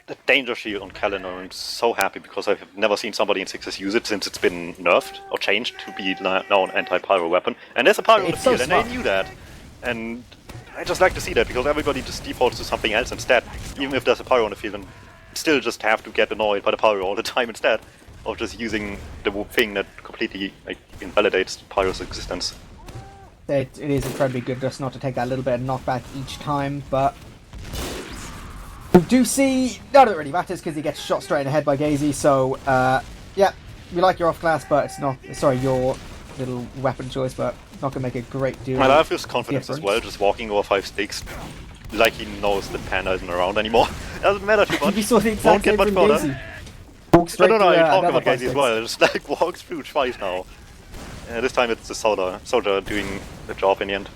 the danger shield on calendar. I'm so happy because I've never seen somebody in 6s use it since it's been nerfed or changed to be now an anti-pyro weapon. And there's a pyro on the field, and they knew that. And I just like to see that, because everybody just defaults to something else instead. Even if there's a pyro on the field, and still just have to get annoyed by the pyro all the time instead of just using the thing that completely like invalidates pyro's existence. It is incredibly good just not to take that little bit of knockback each time, but we do see none of it really matters because he gets shot straight in the head by Gazy. So yeah, we like your off class, but it's not. Sorry, your little weapon choice, but it's not gonna make a great deal. I have his confidence as well, just walking over 5 sticks, like he knows that Panda isn't around anymore. Doesn't matter too much. You saw the exact Won't same get much from further. Gazy. Walk straight No, to, you talk about another Gazy as well. Just like walks through twice now. This time it's the soldier doing the job in the end.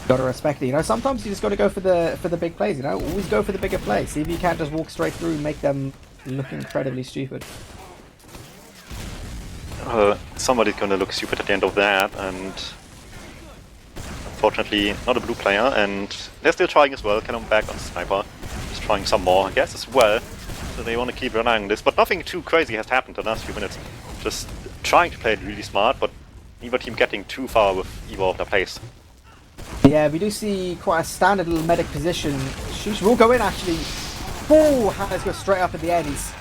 Gotta respect it. You know, sometimes you just gotta go for the big plays. You know, always go for the bigger plays. See if you can't just walk straight through and make them look incredibly stupid. Somebody's gonna look stupid at the end of that, and unfortunately not a blue player, and they're still trying as well. Cannon back on sniper, just trying some more, I guess, as well. So they want to keep relying on this, but nothing too crazy has happened in the last few minutes. Just trying to play it really smart, but neither team getting too far with either of their plays. Yeah, we do see quite a standard little medic position. Shush will go in actually. Oh, Hannes goes straight up at the end. He's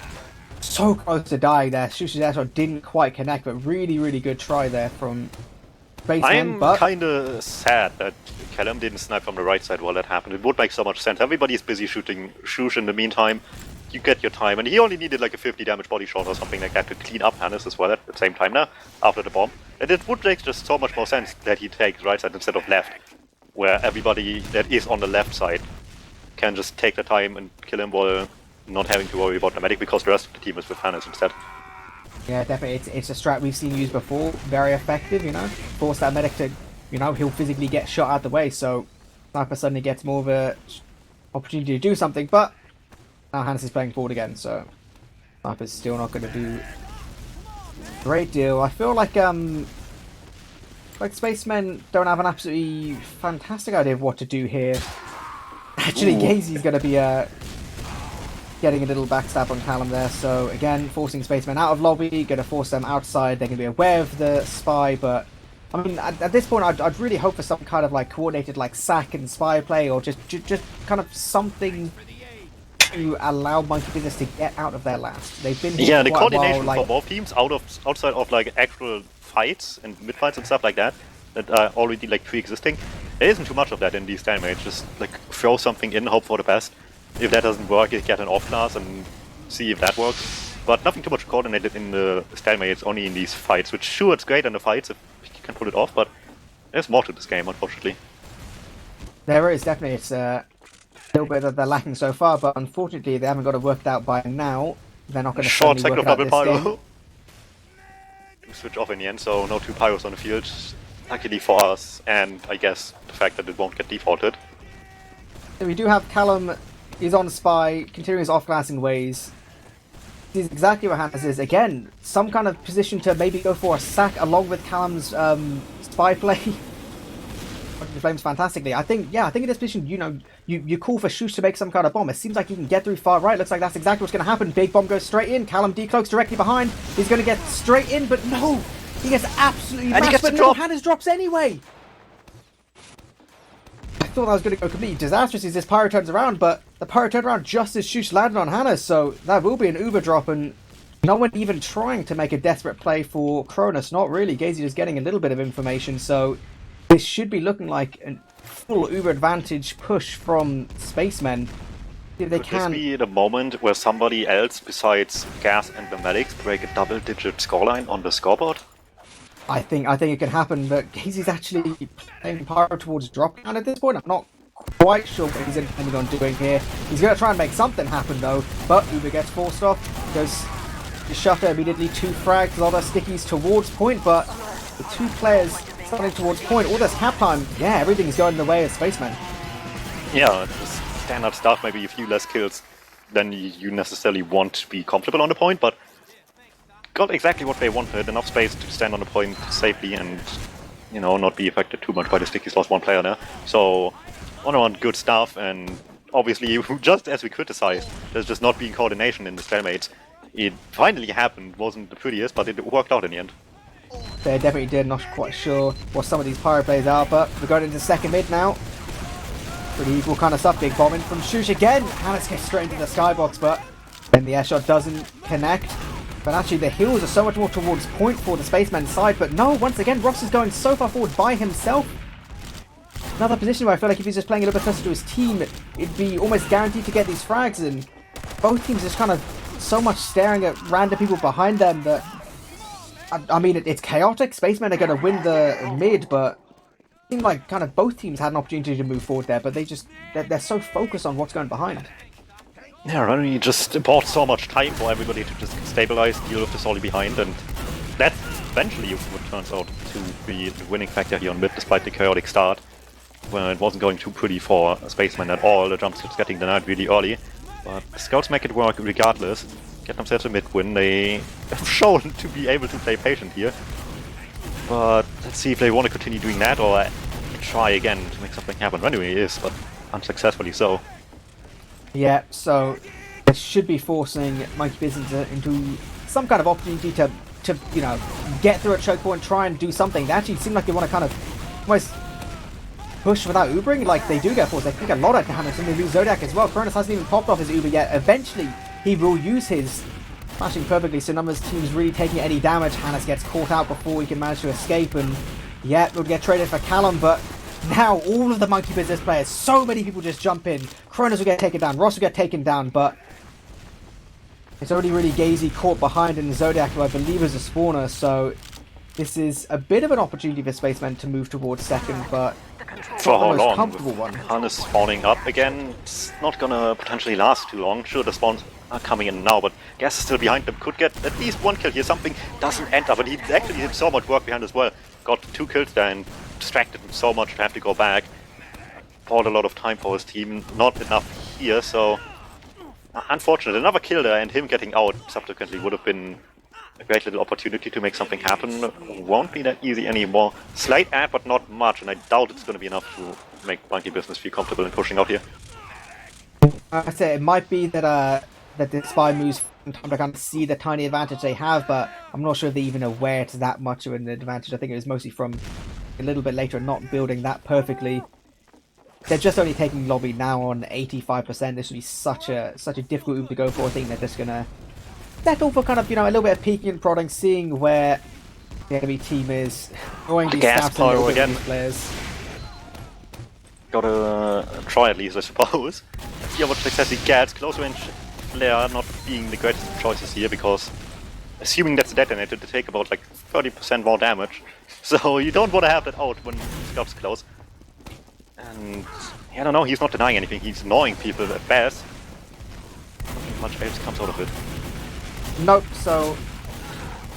so close to dying there. Shush's airshot didn't quite connect, but really good try there from Spacemen. I'm kinda sad that Callum didn't snipe from the right side while that happened. It would make so much sense. Everybody is busy shooting Shush in the meantime. You get your time, and he only needed like a 50 damage body shot or something like that to clean up Hannes as well at the same time now, after the bomb. And it would make just so much more sense that he takes right side instead of left, where everybody that is on the left side can just take the time and kill him while not having to worry about the medic, because the rest of the team is with Hannes instead. Yeah, definitely. It's a strat we've seen used before. Very effective, you know. Force that medic to, you know, he'll physically get shot out the way, so Sniper suddenly gets more of a opportunity to do something, but now Hannes is playing forward again, so Sniper's still not going to do a great deal. I feel like Spacemen don't have an absolutely fantastic idea of what to do here. Actually, Gazy's going to be getting a little backstab on Callum there, so again, forcing Spacemen out of lobby, going to force them outside. They're going to be aware of the spy, but I mean, at this point, I'd really hope for some kind of like coordinated like sack and spy play, or just kind of something to allow Monkey Business to get out of their last. They've been here the for quite a coordination while, for both teams outside of like actual fights and mid fights and stuff like that are already like pre-existing. There isn't too much of that in these stalemates. Just like throw something in, hope for the best. If that doesn't work, you get an off class and see if that works. But nothing too much coordinated in the stalemates, only in these fights. Which sure, it's great in the fights if you can pull it off, but there's more to this game, unfortunately. There is definitely. It's a little bit that they're lacking so far, but unfortunately they haven't got it worked out by now. They're not going to Short suddenly cycle work of out double this game. pyro. Switch off in the end, so no two pyros on the field. Luckily for us, and I guess the fact that it won't get defaulted. So we do have Callum. He's on spy, continuing his off-glassing ways. This is exactly what Hannes is. Again, some kind of position to maybe go for a sack along with Callum's spy play. The flames fantastically. I think in this position, you know, you call for Shush to make some kind of bomb. It seems like he can get through far right. Looks like that's exactly what's going to happen. Big bomb goes straight in. Callum decloaks directly behind. He's going to get straight in, but no! He gets absolutely And he mashed, gets but the no, drop. Hannes drops anyway! I thought that was going to go completely disastrous as this pyro turns around, but the pyro turned around just as Shush landed on Hannes, so that will be an uber drop, and no one even trying to make a desperate play for Cronus. Not really. Gazy just getting a little bit of information, so this should be looking like a full uber advantage push from Spacemen. If they Could can. this be the moment where somebody else besides Gas and the medics break a double-digit scoreline on the scoreboard? I think it can happen, but Gazy's actually playing pyro towards drop down at this point. I'm not quite sure what he's intending on doing here. He's going to try and make something happen though, but Uber gets forced off. Goes to Shutter immediately, 2 frags, a lot of stickies towards point, but the 2 players starting towards point. All this cap time, yeah, everything's going the way of Spaceman. Yeah, just standard stuff, maybe a few less kills than you necessarily want to be comfortable on the point, but got exactly what they wanted, enough space to stand on the point safely and, you know, not be affected too much by the stickies. Lost 1 player there. So, on around good stuff, and obviously, just as we criticized, there's just not being coordination in the stalemates. It finally happened, wasn't the prettiest, but it worked out in the end. They definitely did, not quite sure what some of these pyro plays are, but we're going into second mid now. Pretty equal kind of stuff. Big bombing from Shush again. Hannes gets straight into the skybox, but then the airshot doesn't connect. But actually the hills are so much more towards point for the Spaceman side, but no, once again, Ross is going so far forward by himself. Another position where I feel like if he's just playing a little bit closer to his team, it'd be almost guaranteed to get these frags, and both teams just kind of so much staring at random people behind them that, I mean, it's chaotic. Spacemen are going to win the mid, but it seemed like kind of both teams had an opportunity to move forward there, but they're so focused on what's going behind. Yeah, Ronnie just bought so much time for everybody to just stabilize, deal with the solely behind, and that's eventually what turns out to be the winning factor here on mid, despite the chaotic start, where it wasn't going too pretty for Spacemen at all. The jump slips getting denied really early, but the scouts make it work regardless. Get themselves a mid win. They have shown to be able to play patient here, but let's see if they want to continue doing that or try again to make something happen. Anyway, it is, but unsuccessfully so. Yeah, so it should be forcing Monkey Business into some kind of opportunity to you know, get through a choke point, try and do something. They actually seem like they want to kind of almost push without Ubering. Like, they do get forced. They take a lot of damage, and they lose Zodiac as well. Cronus hasn't even popped off his Uber yet. Eventually, he will use his smashing perfectly, so Numbers team's really taking any damage. Hannes gets caught out before he can manage to escape, and yeah, will get traded for Callum, but now all of the Monkey Business players, so many people just jump in. Cronus will get taken down, Ross will get taken down, but it's already really Gazy caught behind in Zodiac, who I believe is a spawner, so this is a bit of an opportunity for Spacemen to move towards second, but for how long? Comfortable one. Hannes spawning up again, it's not gonna potentially last too long. Sure, the spawns are coming in now, but Gas is still behind them. Could get at least one kill here. Something doesn't enter, but he actually did so much work behind as well. Got 2 kills there and distracted him so much to have to go back. Bought a lot of time for his team. Not enough here, so unfortunate. Another kill there and him getting out subsequently would have been a great little opportunity to make something happen. Won't be that easy anymore. Slight ad, but not much, and I doubt it's going to be enough to make Monkey Business feel comfortable in pushing out here. I say it might be that that the spy moves from time to kind of see the tiny advantage they have, but I'm not sure they're even aware it's that much of an advantage. I think it was mostly from a little bit later, not building that perfectly. They're just only taking lobby now on 85%. This would be such a difficult move to go for. I think they're just gonna settle for kind of, you know, a little bit of peeking and prodding, seeing where the enemy team is, going to gas pyro again. Players. Gotta try at least, I suppose. Let's see how much success he gets. Close range flare not being the greatest of choices here, because assuming that's detonated, to take about like 30% more damage. So you don't want to have that out when scouts close. And I don't know, he's not denying anything, he's annoying people at best. Not much else comes out of it. Nope, so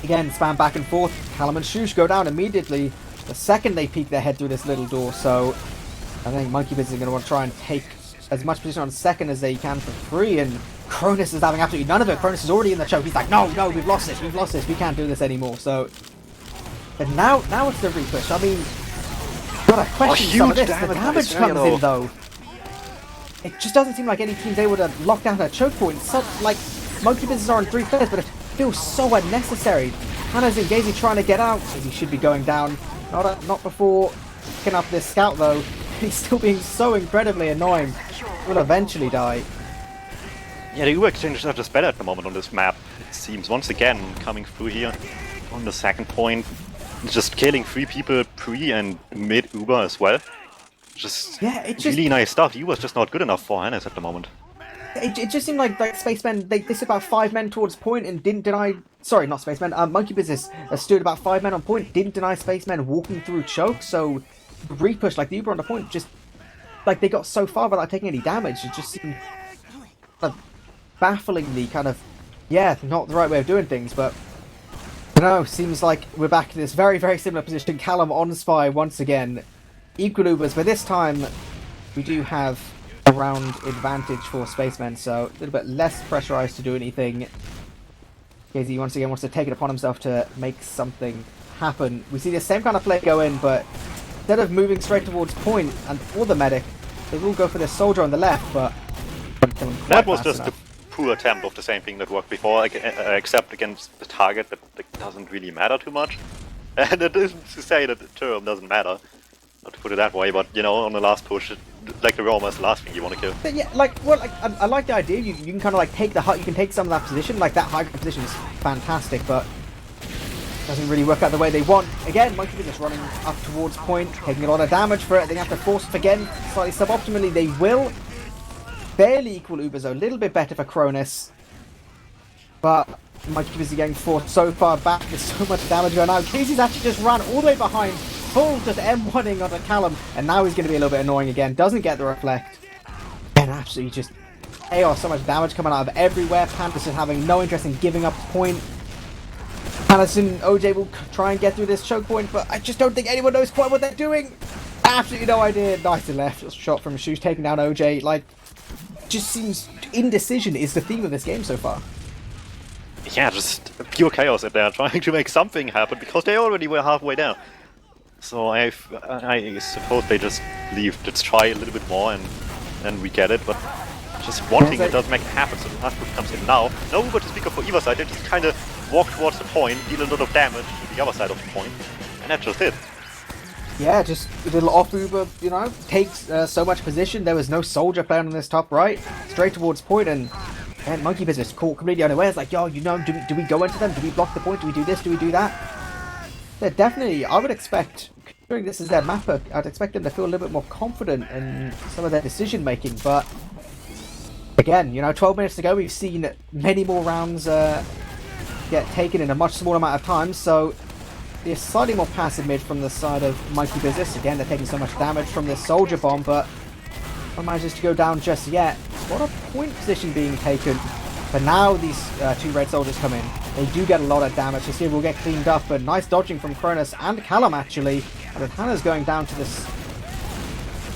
again, spam back and forth. Callum and Shush go down immediately the second they peek their head through this little door, so I think Monkey Business is going to want to try and take as much position on second as they can for free, and Cronus is having absolutely none of it. Cronus is already in the choke. He's like, no, we've lost this, we can't do this anymore. So, and now it's the repush. I mean, gotta question some of this. The damage comes in though. It just doesn't seem like any team's able to lock down a choke point. So, like, Monkey Business are on 3 players, but it feels so unnecessary. Hannah's and Gazy trying to get out. He should be going down. Not before picking up this scout though. He's still being so incredibly annoying. Will eventually die. Yeah, the Uber exchanges are just better at the moment on this map. It seems once again coming through here on the second point. Just killing 3 people pre and mid Uber as well. Just really nice stuff. Uber's just not good enough for Hannes at the moment. It just seemed like Spacemen, they stood about 5 men towards point and didn't deny... Sorry, not Spacemen. Monkey Business stood about 5 men on point, didn't deny Spacemen walking through choke, so repush, like the Uber on the point, just... Like, they got so far without taking any damage. It just seemed bafflingly kind of... Yeah, not the right way of doing things, but... No, seems like we're back in this very, very similar position. Callum on Spy once again. Equal Ubers, but this time we do have a round advantage for Spacemen, so a little bit less pressurized to do anything. Gazy once again wants to take it upon himself to make something happen. We see the same kind of play go in, but instead of moving straight towards point and for the medic, they will go for the soldier on the left, but... That was just a poor attempt of the same thing that worked before, except against the target that doesn't really matter too much. And it isn't to say that the term doesn't matter, not to put it that way, but you know, on the last push, like the Roma is the last thing you want to kill. But yeah, like, well, like, I like the idea. You can kind of like take the hut, you can take some of that position. Like that high position is fantastic, but doesn't really work out the way they want. Again, Monkey Business running up towards point, taking a lot of damage for it. They have to force it again, slightly suboptimally. They will barely equal Ubers, a little bit better for Cronus, but Monkey Business getting forced so far back. There's so much damage going on. Casey's actually just ran all the way behind. Full just M1ing onto Callum, and now he's going to be a little bit annoying again. Doesn't get the reflect. And absolutely just chaos, so much damage coming out of everywhere. Panthers just having no interest in giving up point. Hannes and OJ will try and get through this choke point, but I just don't think anyone knows quite what they're doing. Absolutely no idea. Nice to left shot from Shoes taking down OJ. Like, just seems indecision is the theme of this game so far. Yeah, just pure chaos in there, trying to make something happen because they already were halfway there. So I suppose they just leave. Let's try a little bit more and we get it, but just wanting it doesn't make it happen. So the last push comes in now. No Uber to speak of for either side. They just kind of walk towards the point, deal a lot of damage to the other side of the point, and that's just it. Yeah, just a little off Uber, you know, takes so much position. There was no soldier playing on this top right, straight towards point, and Monkey Business caught completely unawares. Like, yo, you know, do we go into them? Do we block the point? Do we do this? Do we do that? Yeah, definitely. I would expect, considering this is their mapper, I'd expect them to feel a little bit more confident in some of their decision making. But again, you know, 12 minutes to go, we've seen many more rounds get taken in a much smaller amount of time. So they're slightly more passive mid from the side of Monkey Business. Again, they're taking so much damage from this soldier bomb, but no manages to go down just yet. What a point position being taken. But now these two red soldiers come in. They do get a lot of damage. This here will get cleaned up, but nice dodging from Cronus and Callum actually. And with Hannah's going down to this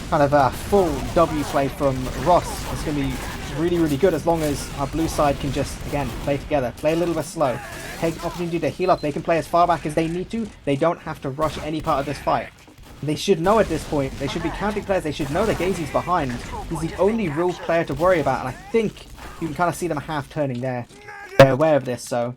kind of full W play from Ross. It's going to be really, really good as long as our blue side can just, again, play together. Play a little bit slow. Take the opportunity to heal up. They can play as far back as they need to. They don't have to rush any part of this fight. They should know at this point. They should be counting players. They should know that Gazy's behind. He's the only real player to worry about. And I think you can kind of see them half turning there. They're aware of this, so...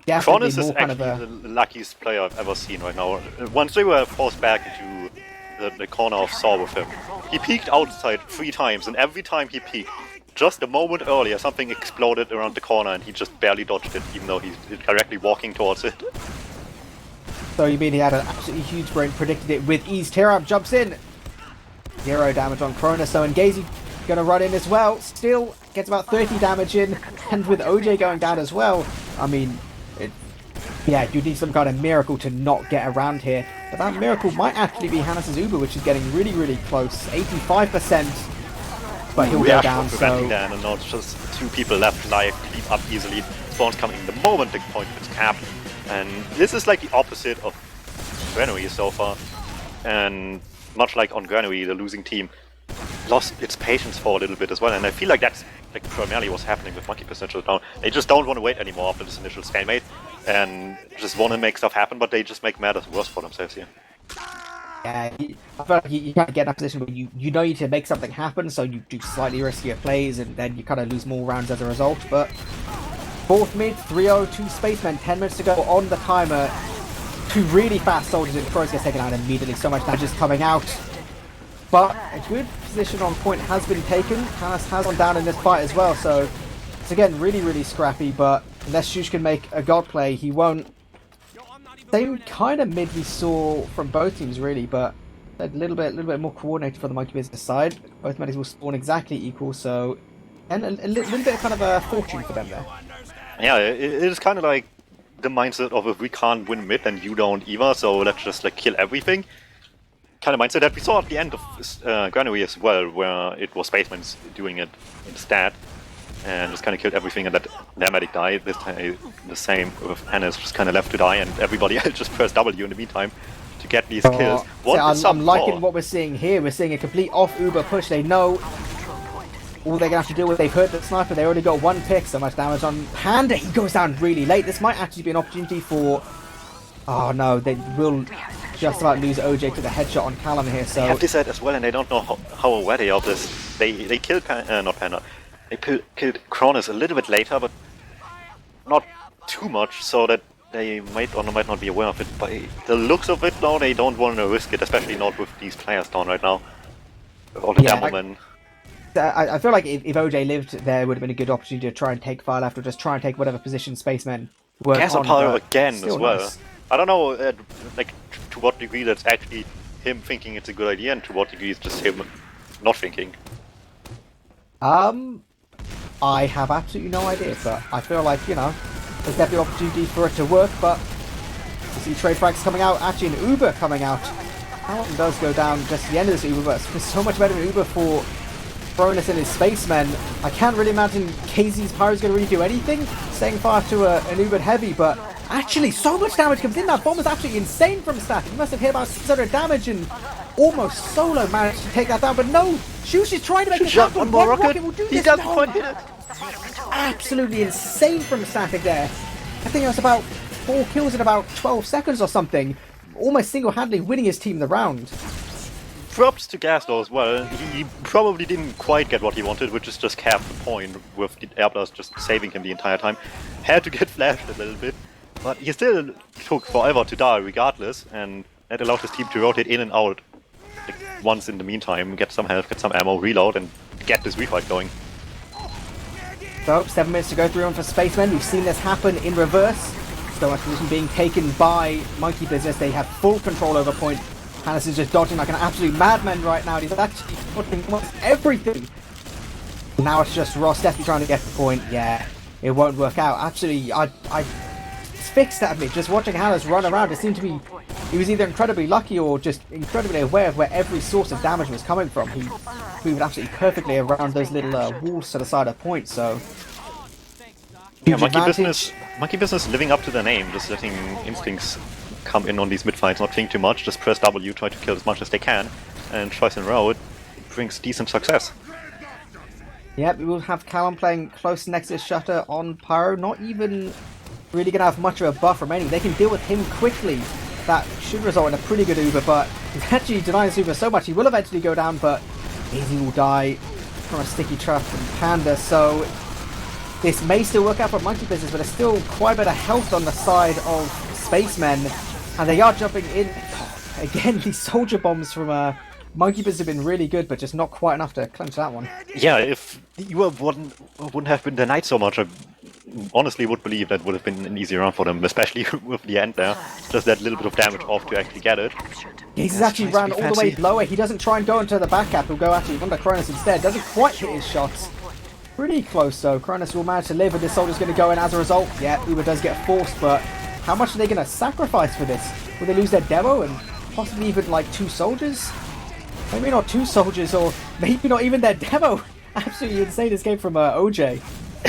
yeah, Cronus is actually the luckiest player I've ever seen right now. Once they were forced back into the corner of Saw with him, he peeked outside 3 times, and every time he peeked, just a moment earlier, something exploded around the corner and he just barely dodged it, even though he's directly walking towards it. So you mean he had an absolutely huge brain, predicted it with ease. Tear-Up jumps in. 0 damage on Cronus, so Gazy gonna run in as well. Still gets about 30 damage in, and with OJ going down as well, I mean, yeah, you need some kind of miracle to not get around here. But that miracle might actually be Hannes' Uber, which is getting really, really close. 85%. But he'll go down, so... that, and not just 2 people left alive, leap up easily. Spawn's coming the moment the point gets capped. And this is like the opposite of Granary so far. And much like on Granary, the losing team lost its patience for a little bit as well. And I feel like that's like primarily what's happening with Monkey Business now. They just don't want to wait anymore after this initial stalemate. And just want to make stuff happen, but they just make matters worse for themselves here. Yeah, I feel like you kind of get in a position where you know you need to make something happen, so you do slightly riskier plays, and then you kind of lose more rounds as a result. But 4th mid, 3-0, 2 Spacemen, 10 minutes to go on the timer. 2 really fast soldiers, and Crows gets taken out immediately. So much damage is coming out. But a good position on point has been taken. Hannes has gone down in this fight as well, so it's again really, really scrappy. But unless Shush can make a god play, he won't. Same kind of mid we saw from both teams, really, but a little bit more coordinated for the Monkey Business side. Both medics will spawn exactly equal, so and a little bit of kind of a fortune for them there. Yeah, it is kind of like the mindset of if we can't win mid, then you don't either. So let's just like kill everything. Kind of mindset that we saw at the end of Granary as well, where it was Spacemen doing it instead. And just kind of killed everything and let their medic die. This time the same with Hannes, just kind of left to die, and everybody else just pressed W in the meantime to get these kills. I'm liking what we're seeing here. We're seeing a complete off Uber push. They know all they're going to have to do is they've hurt the sniper. They already got 1 pick. So much damage on Panda. He goes down really late. This might actually be an opportunity for... oh no, they will just about lose OJ to the headshot on Callum here. So they have this set as well, and they don't know how aware they are of this. They killed not Panda. They killed Cronus a little bit later, but not too much, so that they might or might not be aware of it. By the looks of it now, they don't want to risk it, especially not with these players down right now. With all the Demomen. I feel like if OJ lived, there would have been a good opportunity to try and take fire left, or just try and take whatever position Spacemen were on. Gas on power again as well. Nice. I don't know, like to what degree that's actually him thinking it's a good idea, and to what degree it's just him not thinking. I have absolutely no idea, but I feel like, you know, there's definitely an opportunity for it to work, but you see trade frags coming out, actually an Uber coming out. That one does go down just at the end of this Uber, but it's so much better than Uber for Cronus and his Spacemen. I can't really imagine KZ's Pyro's going to really do anything, staying far to an Uber heavy, but Actually, so much damage comes in. That bomb is absolutely insane from Static. He must have hit about 600 damage and almost solo managed to take that down. But no, Shush is trying to make it Shot happen. one more rocket. Will do He this. doesn't No. quite hit it. Absolutely insane from Static there. I think it was about 4 kills in about 12 seconds or something. Almost single-handedly winning his team the round. Props to Gas though as well. He probably didn't quite get what he wanted, which is just half the point with the air blast just saving him the entire time. Had to get flashed a little bit, but he still took forever to die regardless, and that allowed his team to rotate in and out like, once in the meantime, get some health, get some ammo, reload, and get this refight going. So, 7 minutes to go through on for Spacemen. We've seen this happen in reverse. So much position being taken by Monkey Business. They have full control over point. Hannes is just dodging like an absolute madman right now. He's actually putting almost everything. Now it's just Ross definitely trying to get the point. Yeah, it won't work out. Absolutely, I fixed at me. Just watching Hannes run around, it seemed to be he was either incredibly lucky or just incredibly aware of where every source of damage was coming from. He moved absolutely perfectly around those little walls to the side of point. So. Yeah, Monkey Business living up to their name, just letting instincts come in on these mid-fights, not think too much, just press W, try to kill as much as they can, and twice in a row it brings decent success. Yep, we will have Callum playing close next to his shutter on Pyro, not even really going to have much of a buff remaining. They can deal with him quickly. That should result in a pretty good Uber, but he's actually denying this Uber so much he will eventually go down, but Easy will die from a sticky trap from Panda, so this may still work out for Monkey Business, but there's still quite a bit of health on the side of Spacemen, and they are jumping in. Again, these soldier bombs from Monkey Business have been really good, but just not quite enough to clinch that one. Yeah, if you wouldn't have been denied so much, I honestly would believe that would have been an easy round for them, especially with the end there. Just that little bit of damage off to actually get it. He's actually ran all the way lower. He doesn't try and go into the back cap. He'll go actually under Cronus instead. Doesn't quite hit his shots. Pretty close though. Cronus will manage to live, and this soldier's going to go in as a result. Yeah, Uber does get forced, but how much are they going to sacrifice for this? Will they lose their demo and possibly even like 2 soldiers? Maybe not 2 soldiers, or maybe not even their demo. Absolutely insane escape from OJ.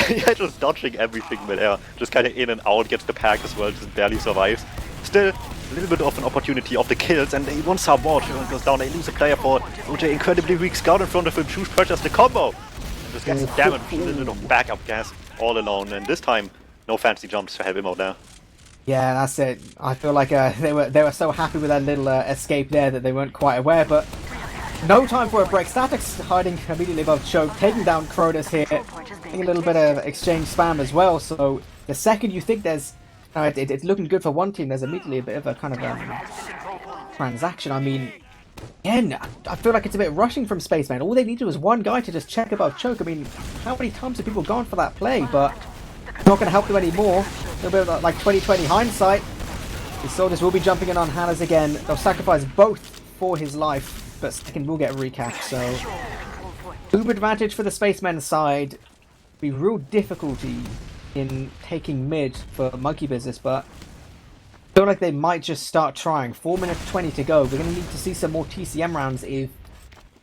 Yeah, just dodging everything midair, just kind of in and out, gets the pack as well, just barely survives. Still, a little bit of an opportunity of the kills, and they one sub ward, goes down, they lose a player for OJ, incredibly weak scout in front of him, Choose purchase the combo! And just gets damage, a little bit of backup gas all alone, and this time, no fancy jumps to help him out there. Yeah, that's it. I feel like they were so happy with that little escape there that they weren't quite aware, but no time for a break. Static's hiding immediately above Choke, taking down Cronus here, getting a little bit of exchange spam as well, so the second you think there's it's looking good for one team, there's immediately a bit of a kind of transaction. I mean, again, I feel like it's a bit rushing from Spaceman. All they need to do is one guy to just check above Choke. I mean, how many times have people gone for that play? But not going to help them anymore. A little bit of like 20/20 hindsight. The soldiers will be jumping in on Hannes again. They'll sacrifice both for his life, but second will get recapped. So, Uber advantage for the Spacemen side. Be real difficulty in taking mid for Monkey Business, but I feel like they might just start trying. 4 minutes 20 to go. We're going to need to see some more TCM rounds if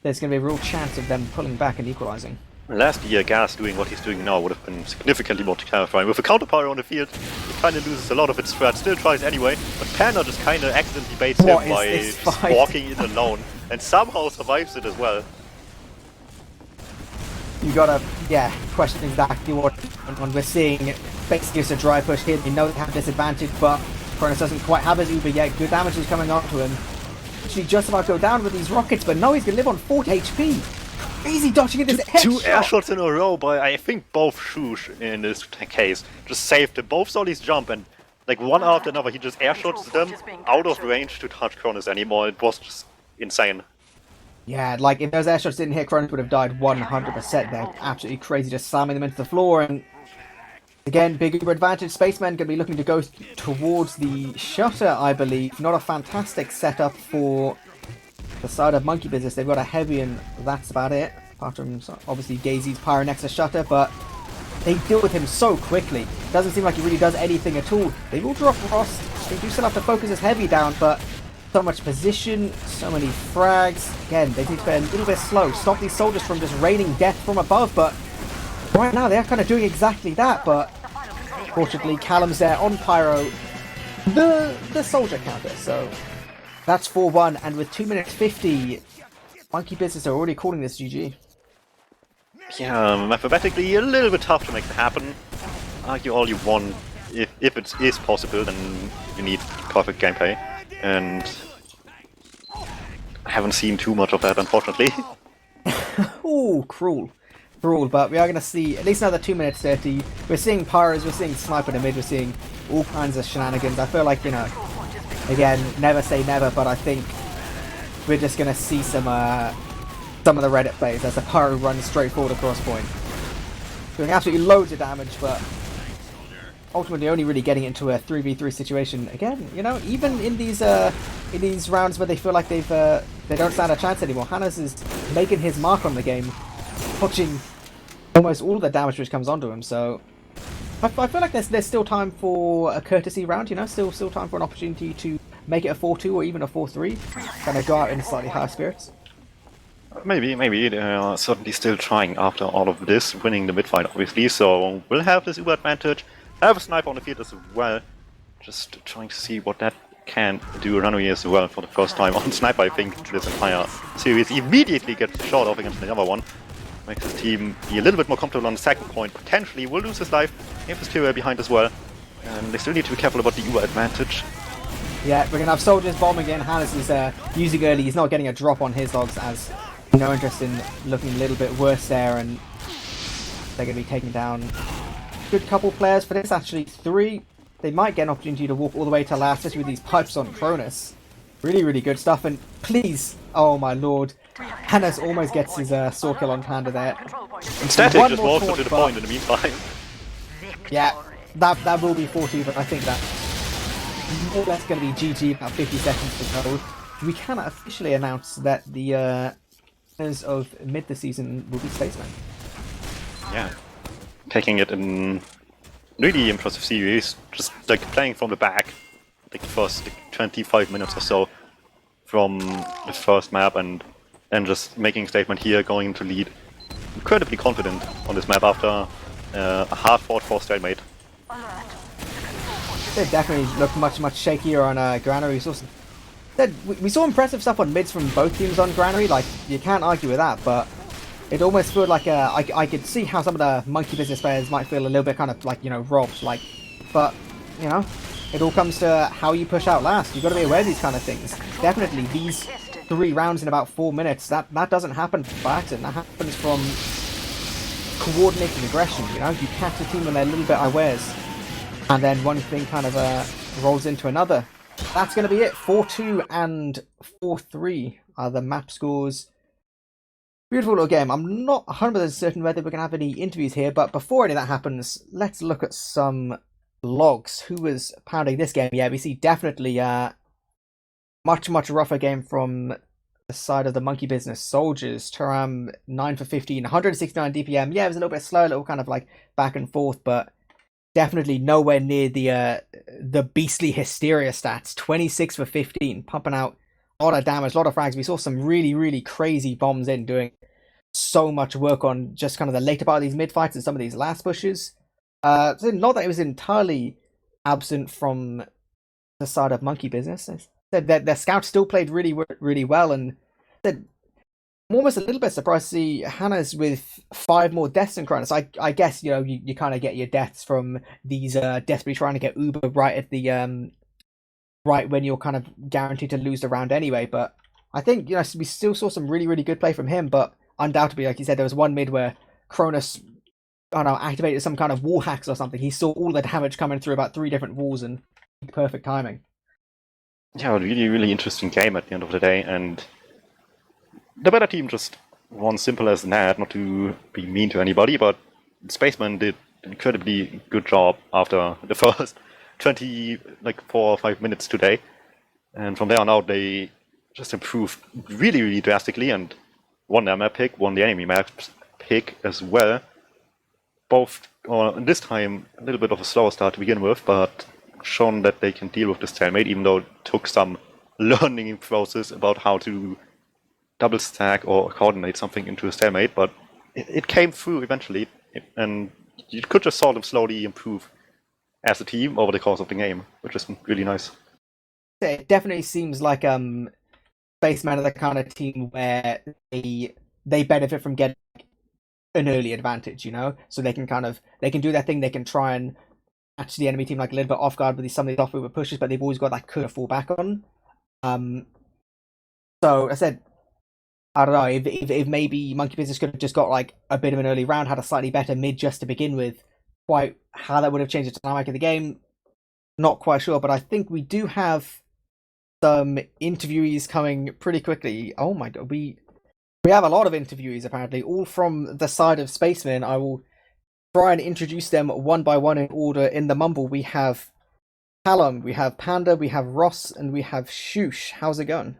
there's going to be a real chance of them pulling back and equalizing. Last year, Gas doing what he's doing now would have been significantly more terrifying. With a counterpower on the field, he kind of loses a lot of its threat, still tries anyway, but Panda just kind of accidentally baits him by just walking in alone, and somehow survives it as well. You gotta, question exactly what we're seeing. Basically, it's a dry push here. They know they have disadvantage, but Cronus doesn't quite have his Uber yet. Good damage is coming onto him. Actually, just about to go down with these rockets, but no, he's gonna live on 40 HP. Easy dodging in this Two air shots in a row by, I think, both Shush in this case. Just saved them. Both Solis jump, and like one after another, he just air shots them out of range to touch Cronus anymore. It was just insane. Yeah, like if those air shots didn't hit, Cronus would have died 100%. They're absolutely crazy, just slamming them into the floor. And again, big Uber advantage. Spacemen going to be looking to go towards the shutter, I believe. Not a fantastic setup for the side of Monkey Business. They've got a heavy, and that's about it. Apart from obviously Gazy's Pyro next to shutter, but they deal with him so quickly. Doesn't seem like he really does anything at all. They will drop Frost. They do still have to focus his heavy down, but so much position, so many frags. Again, they need to be a little bit slow. Stop these soldiers from just raining death from above, but right now they are kind of doing exactly that, but fortunately Callum's there on Pyro, the soldier counter. So that's 4-1, and with 2 minutes 50, Monkey Business are already calling this GG. Yeah, mathematically a little bit tough to make it happen. Argue all you want. If it is possible, then you need perfect gameplay. And I haven't seen too much of that, unfortunately. Ooh, cruel. Cruel, but we are going to see at least another 2 minutes 30. We're seeing pyros, we're seeing sniper in the mid, we're seeing all kinds of shenanigans. I feel like, you know, again, never say never, but I think we're just going to see some of the Reddit plays as the pyro runs straight forward across point. Doing absolutely loads of damage, but ultimately only really getting into a 3v3 situation. Again, you know, even in these rounds where they feel like they don't stand a chance anymore, Hannes is making his mark on the game, touching almost all the damage which comes onto him. So I feel like there's still time for a courtesy round, you know, still time for an opportunity to make it a 4-2 or even a 4-3, kind of go out in slightly higher spirits. Maybe they are certainly still trying after all of this, winning the mid-fight obviously, so we'll have this Uber advantage. Have a sniper on the field as well, just trying to see what that can do runaway as well for the first time on sniper. I think this entire series immediately gets shot off against the other one. Makes his team be a little bit more comfortable on the second point. Potentially will lose his life. Eepily behind as well. And they still need to be careful about the Uber advantage. Yeah, we're going to have soldiers bomb again. Hannes is using early. He's not getting a drop on his logs, as no interest in looking a little bit worse there, and they're going to be taking down a good couple players for this. Actually, 3. They might get an opportunity to walk all the way to last, especially with these pipes on Cronus. Really, really good stuff. And please, oh my lord, Hannes almost gets his sword kill on Panda there. Instead, One just more walks taunt, to the but- point in the meantime. Yeah, that will be 4-2, but I think that more or less going to be GG, about 50 seconds to go. We can officially announce that the winners of mid this season will be Spacemen. Yeah, taking it in really impressive series, just like playing from the back, like the first 25 minutes or so from the first map, and then just making a statement here, going to lead. Incredibly confident on this map after a hard-fought 4 stalemate. They definitely look much shakier on Granary. We saw impressive stuff on mids from both teams on Granary, like, you can't argue with that, but it almost felt like I could see how some of the Monkey Business players might feel a little bit kind of like, you know, robbed, like, but, you know, it all comes to how you push out last. You've got to be aware of these kind of things. Definitely, these 3 rounds in about 4 minutes, that doesn't happen by accident. That happens from coordinated aggression, you know? You catch a team when they're a little bit unawares, and then one thing kind of rolls into another. That's going to be it. 4-2 and 4-3 are the map scores. Beautiful little game. I'm not 100% certain whether we're going to have any interviews here, but before any of that happens, let's look at some logs. Who was pounding this game? Yeah, we see definitely much rougher game from the side of the Monkey Business soldiers. Turam 9 for 15, 169 DPM. Yeah, it was a little bit slow, a little kind of like back and forth, but definitely nowhere near the beastly hysteria stats. 26 for 15, pumping out a lot of damage, a lot of frags. We saw some really crazy bombs in, doing so much work on just kind of the later part of these mid fights and some of these last pushes. So not that it was entirely absent from the side of Monkey Business. Their scouts still played really well, and I'm almost a little bit surprised to see Hannes with 5 more deaths than Cronus. I guess, you know, you kind of get your deaths from these desperately trying to get Uber right at the right when you're kind of guaranteed to lose the round anyway. But I think, you know, we still saw some really good play from him, but undoubtedly, like you said, there was one mid where Cronus, I don't know, activated some kind of wall hacks or something. He saw all the damage coming through about 3 different walls, and perfect timing. Yeah, a really interesting game at the end of the day, and the better team just won, simple as that. Not to be mean to anybody, but Spacemen did an incredibly good job after the first 4 or 5 minutes today, and from there on out they just improved really drastically and won their map pick, won the enemy map pick as well. Both, this time a little bit of a slower start to begin with, but shown that they can deal with the stalemate, even though it took some learning process about how to double stack or coordinate something into a stalemate, but it came through eventually, and you could just saw them slowly improve as a team over the course of the game, which is really nice. It definitely seems like Spacemen are the kind of team where they benefit from getting an early advantage, you know, so they can do their thing. They can try and catch the enemy team like a little bit off guard with some of these off-over pushes, but they've always got that could fall back on. So I said, I don't know if maybe Monkey Business could have just got like a bit of an early round, had a slightly better mid just to begin with. Quite how that would have changed the dynamic of the game, not quite sure. But I think we do have some interviewees coming pretty quickly. Oh my god, we have a lot of interviewees apparently, all from the side of Spacemen. I will try and introduce them one by one in order in the mumble. We have Callum, we have Panda, we have Ross, and we have Shoosh. How's it going?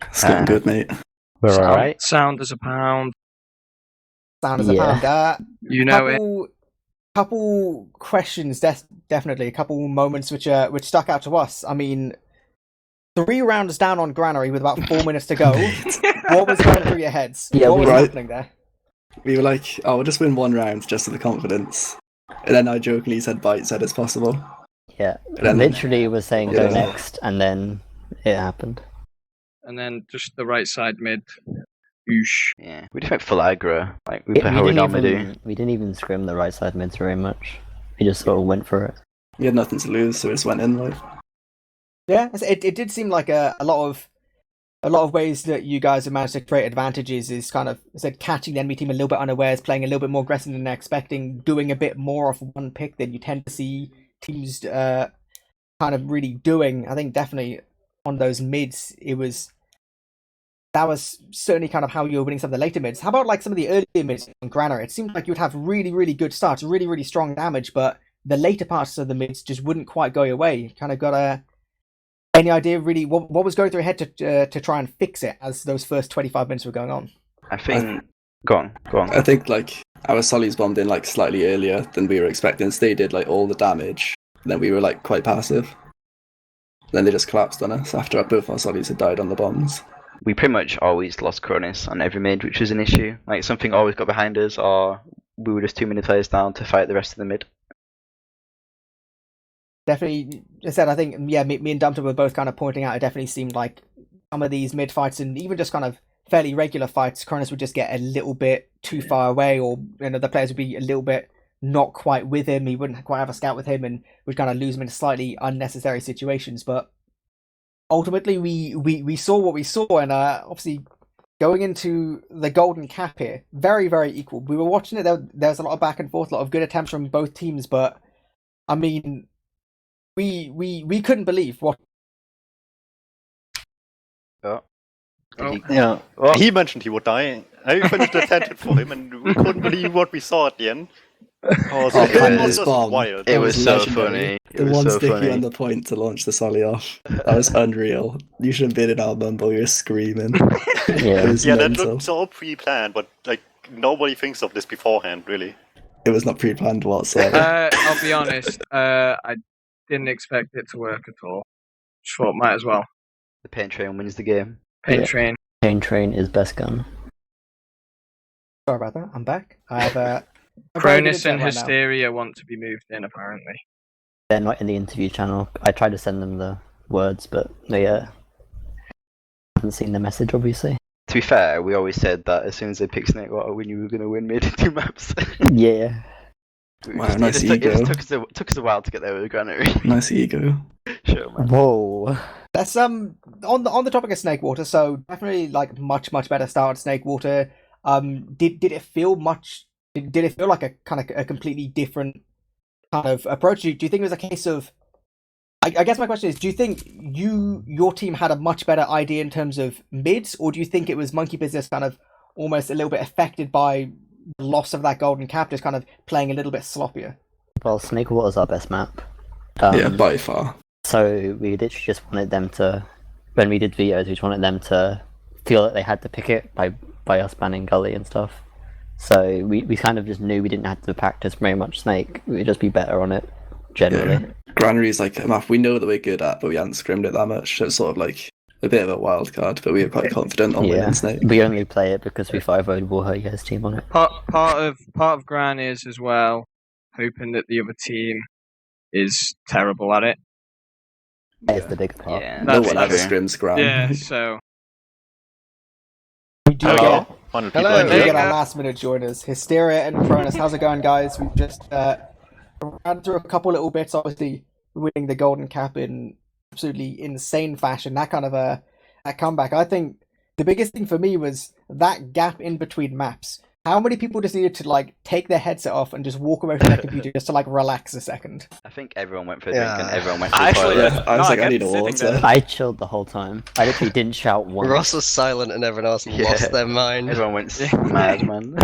It's going good, mate. We're all right. Sound as a pound. Sound as a pound. You know it. Couple questions, definitely. A couple moments which stuck out to us. I mean, 3 rounds down on Granary with about 4 minutes to go. What was going through your heads? Yeah, what was happening there? We were like, oh, we'll just win 1 round just for the confidence. And then I jokingly said bite said it's possible. Yeah, then, literally was saying go next, and then it happened. And then just the right side mid. Oosh. Yeah, we just went full aggro. Like we didn't even scrim the right side mids very much. We just sort of went for it. We had nothing to lose, so we just went in like. Yeah, it did seem like a lot of ways that you guys have managed to create advantages is kind of catching the enemy team a little bit unawares, playing a little bit more aggressive than they're expecting, doing a bit more off one pick than you tend to see teams kind of really doing. I think definitely on those mids, that was certainly kind of how you were winning some of the later mids. How about like some of the earlier mids on Granary? It seemed like you'd have really, really good starts, really, really strong damage, but the later parts of the mids just wouldn't quite go your way. You kind of got any idea really what was going through your head to try and fix it as those first 25 minutes were going on? I think... Go on. I think like our Sollies bombed in like slightly earlier than we were expecting, so they did like all the damage. And then we were like quite passive. Then they just collapsed on us after both our Sollies had died on the bombs. We pretty much always lost Cronus on every mid, which was an issue. Like something always got behind us, or we were just too many players down to fight the rest of the mid. Definitely, I said, I think, yeah, me and DuMmTm were both kind of pointing out it definitely seemed like some of these mid fights and even just kind of fairly regular fights, Cronus would just get a little bit too far away, or the players would be a little bit not quite with him. He wouldn't quite have a scout with him and would kind of lose him in slightly unnecessary situations. But ultimately, we saw what we saw, and obviously going into the golden cap here, very, very equal. We were watching it, there was a lot of back and forth, a lot of good attempts from both teams, but I mean, we couldn't believe what. Yeah. Well, he mentioned he would die. I finished the attention for him, and we couldn't believe what we saw at the end. Oh, so it was just wild. It was so funny. The one sticky on the point to launch the Solly off. That was unreal. You should have been in our mumble. You were screaming. Yeah, that looked so pre-planned, but like nobody thinks of this beforehand, really. It was not pre-planned whatsoever. I'll be honest. I didn't expect it to work at all. Just thought might as well. The paint train wins the game. Paint train. Paint train is best gun. Sorry about that. I'm back. I have Cronus and Hysteria want to be moved in, apparently. They're not in the interview channel. I tried to send them the words, but they haven't seen the message, obviously. To be fair, we always said that as soon as they picked Snakewater, we knew we were going to win mid 2 maps. Yeah. Nice ego. It just took us a while to get there with the Granary. Nice ego. Sure, man. Whoa. That's on the topic of Snakewater. So definitely like much better start at Snakewater. Did it feel much? Did it feel like a kind of a completely different kind of approach? Do you think it was a case of? I guess my question is: do you think your team had a much better idea in terms of mids, or do you think it was Monkey Business kind of almost a little bit affected by the loss of that golden cap, just kind of playing a little bit sloppier? Well, Snakewater's our best map. Yeah, by far. So we literally just wanted them to, when we did vetoes, we just wanted them to feel that they had to pick it by us banning Gully and stuff. So we kind of just knew we didn't have to practice very much Snake. We'd just be better on it, generally. Yeah. Granary is like a map we know that we're good at, but we hadn't scrimmed it that much. So it's sort of like a bit of a wild card, but we were quite confident on winning Snake. We only play it because we 5-0'd Warhurger's team on it. Part of Gran is as well hoping that the other team is terrible at it. It's the big part. Yeah, No That's one ever true. scrims Gran. Yeah, so We do Hello. get, One of the people Hello. in we There do you here. get our go. last minute joiners. Hysteria and Cronus. How's it going, guys? We've just ran through a couple little bits, obviously winning the golden cap in absolutely insane fashion. That kind of that comeback. I think the biggest thing for me was that gap in between maps. How many people just needed to like take their headset off and just walk away from their computer just to like relax a second? I think everyone went for a drink and Yeah. everyone went for I the actually, toilet. Yeah, I was like, I kept need a sitting water. there. I chilled the whole time. I literally didn't shout once. Ross was silent and everyone else Yeah. lost their mind. Everyone went mad, man.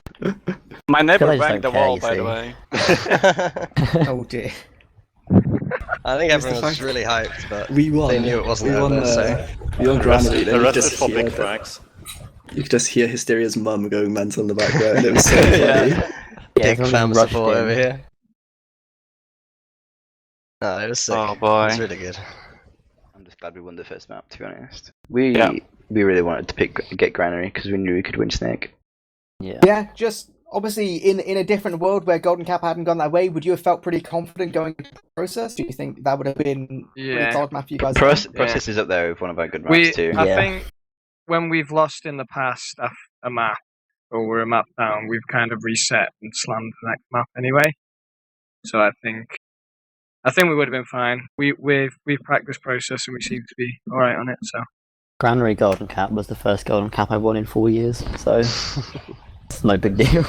My neighbor I just banged the don't care, wall, you by the see. way. Oh dear. I think It's the everyone was fact- really hyped, but We won. they knew it wasn't we won, over, so we won Gran Elite, The and rest is for big tracks. you could just hear Hysteria's mum going mental in the background. It was so Yeah. funny. Yeah, big everyone fan rushed support in. over here. No, it was sick. Oh It boy. was really good. I'm just glad we won the first map, to be honest. We Yeah. we really wanted to get Granary because we knew we could win Snake. Yeah. Yeah, just obviously in a different world where Golden Cap hadn't gone that way, would you have felt pretty confident going into the process? Do you think that would have been a pretty Yeah. solid map for you guys? Process is up there with one of our good maps too. I Yeah. think when we've lost in the past a map or we're a map down, we've kind of reset and slammed the next map anyway. So I think we would have been fine. We've practiced process and we seem to be all right on it. So Granary Golden Cap was the first Golden Cap I won in 4 years, so it's no big deal.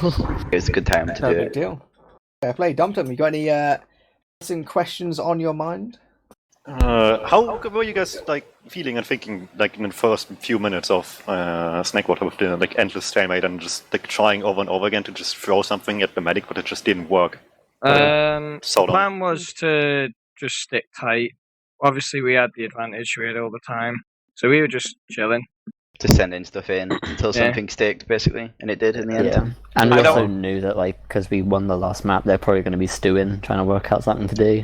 It was a good time to No do big it. deal. Fair play. DuMmTm, you got any some questions on your mind? How were you guys like feeling and thinking like in the first few minutes of Snakewater with the like endless stalemate and just like trying over and over again to just throw something at the medic, but it just didn't work? the So long. plan was to just stick tight. Obviously, we had the advantage. We had all the time, so we were just chilling. Just sending stuff in until Yeah. something sticked, basically, and it did in the end. Yeah, and we I also don't- knew that like because we won the last map, they're probably going to be stewing, trying to work out something to do.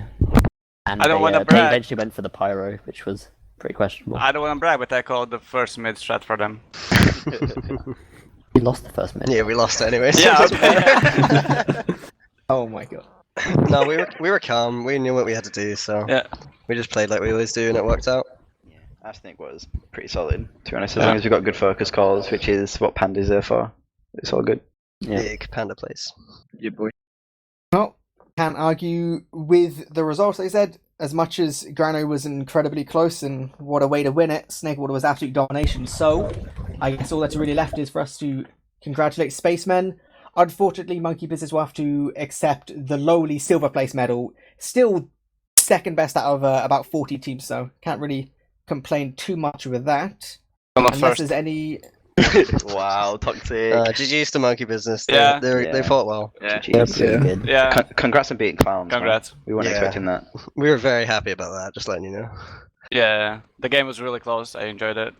And I don't wanna they brag. eventually went for the pyro, which was pretty questionable. I don't want to brag, but I called the first mid strat for them. We lost the first minute. Yeah, we lost it anyway. So Yeah, it doesn't matter. Oh my god. No, we were calm. We knew what we had to do, so Yeah. we just played like we always do, and it worked out. Yeah, I think was pretty solid, to be honest. As long as we've got good focus calls, which is what Panda's there for, it's all good. Yeah. Big panda place. Yeah, boy. Well, can't argue with the results. They said as much as Grano was incredibly close, and what a way to win it. Snakewater was absolute domination. So, I guess all that's really left is for us to congratulate Spacemen. Unfortunately, Monkey Business will have to accept the lowly silver place medal. Still second best out of about 40 teams, so can't really complain too much with that. I'm not Unless first. there's any. Wow, toxic. GG's to Monkey Business. They, Yeah. they Yeah. fought well. Yeah. They're Jeez. pretty Yeah. good. Yeah. Congrats on beating Clowns. man. Congrats. We weren't Yeah. expecting that. We were very happy about that. Just letting you know. Yeah. The game was really close. I enjoyed it.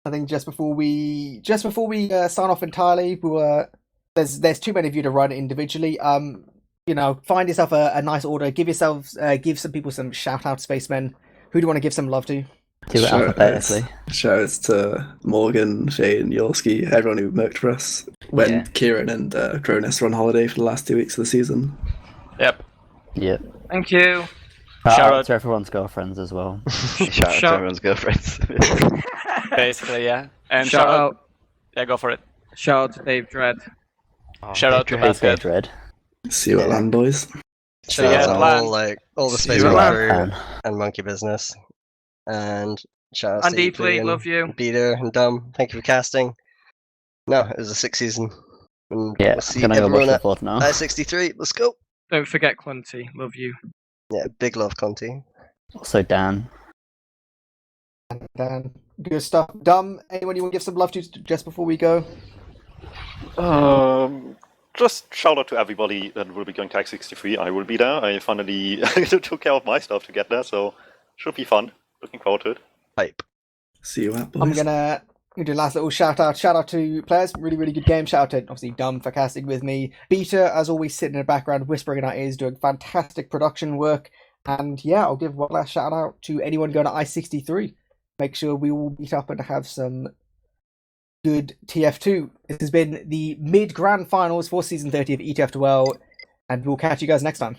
I think just before we sign off entirely, there's too many of you to run individually. Find yourself a nice order. Give some people some shout out Spacemen. Who do you want to give some love to? Do it alphabetically. Shoutouts to Morgan, Shane, Yorski, everyone who worked for us when Yeah. Kieran and Cronus were on holiday for the last 2 weeks of the season. Yep. Yep. Thank you. Shout out. To everyone's girlfriends as well. Shout out to Shout- everyone's girlfriends. Basically, yeah. And Shout out. Yeah, go for it. Shout out to Dave Dredd. Shout out to Hey, Basket. Dread. See you at land, boys. Shout Yeah, out to plan. all the See Space you crew around. and Monkey Business. And shout out And to Eepily, Eepily love you. Beater and Dumb. Thank you for casting. No, it was a 6 season. And Yeah, we'll see I'm gonna go watch everyone the at fourth now. I-63. Let's go. Don't forget Clunty. Love you. Yeah, big love, Conti. Also Dan. And good stuff. Dumb. Anyone you want to give some love to just before we go? Just shout out to everybody that will be going to X63. I will be there. I finally took care of my stuff to get there, so should be fun. Looking forward to it. Hype. See you at, boys. I'm gonna do a last little shout out. Shout out to players. Really, really good game. Shout out to obviously Dumb for casting with me. Beta, as always, sitting in the background, whispering in our ears, doing fantastic production work. And yeah, I'll give one last shout out to anyone going to I-63. Make sure we all meet up and have some good TF2. This has been the mid-grand finals for season 30 of ETF2L, and we'll catch you guys next time.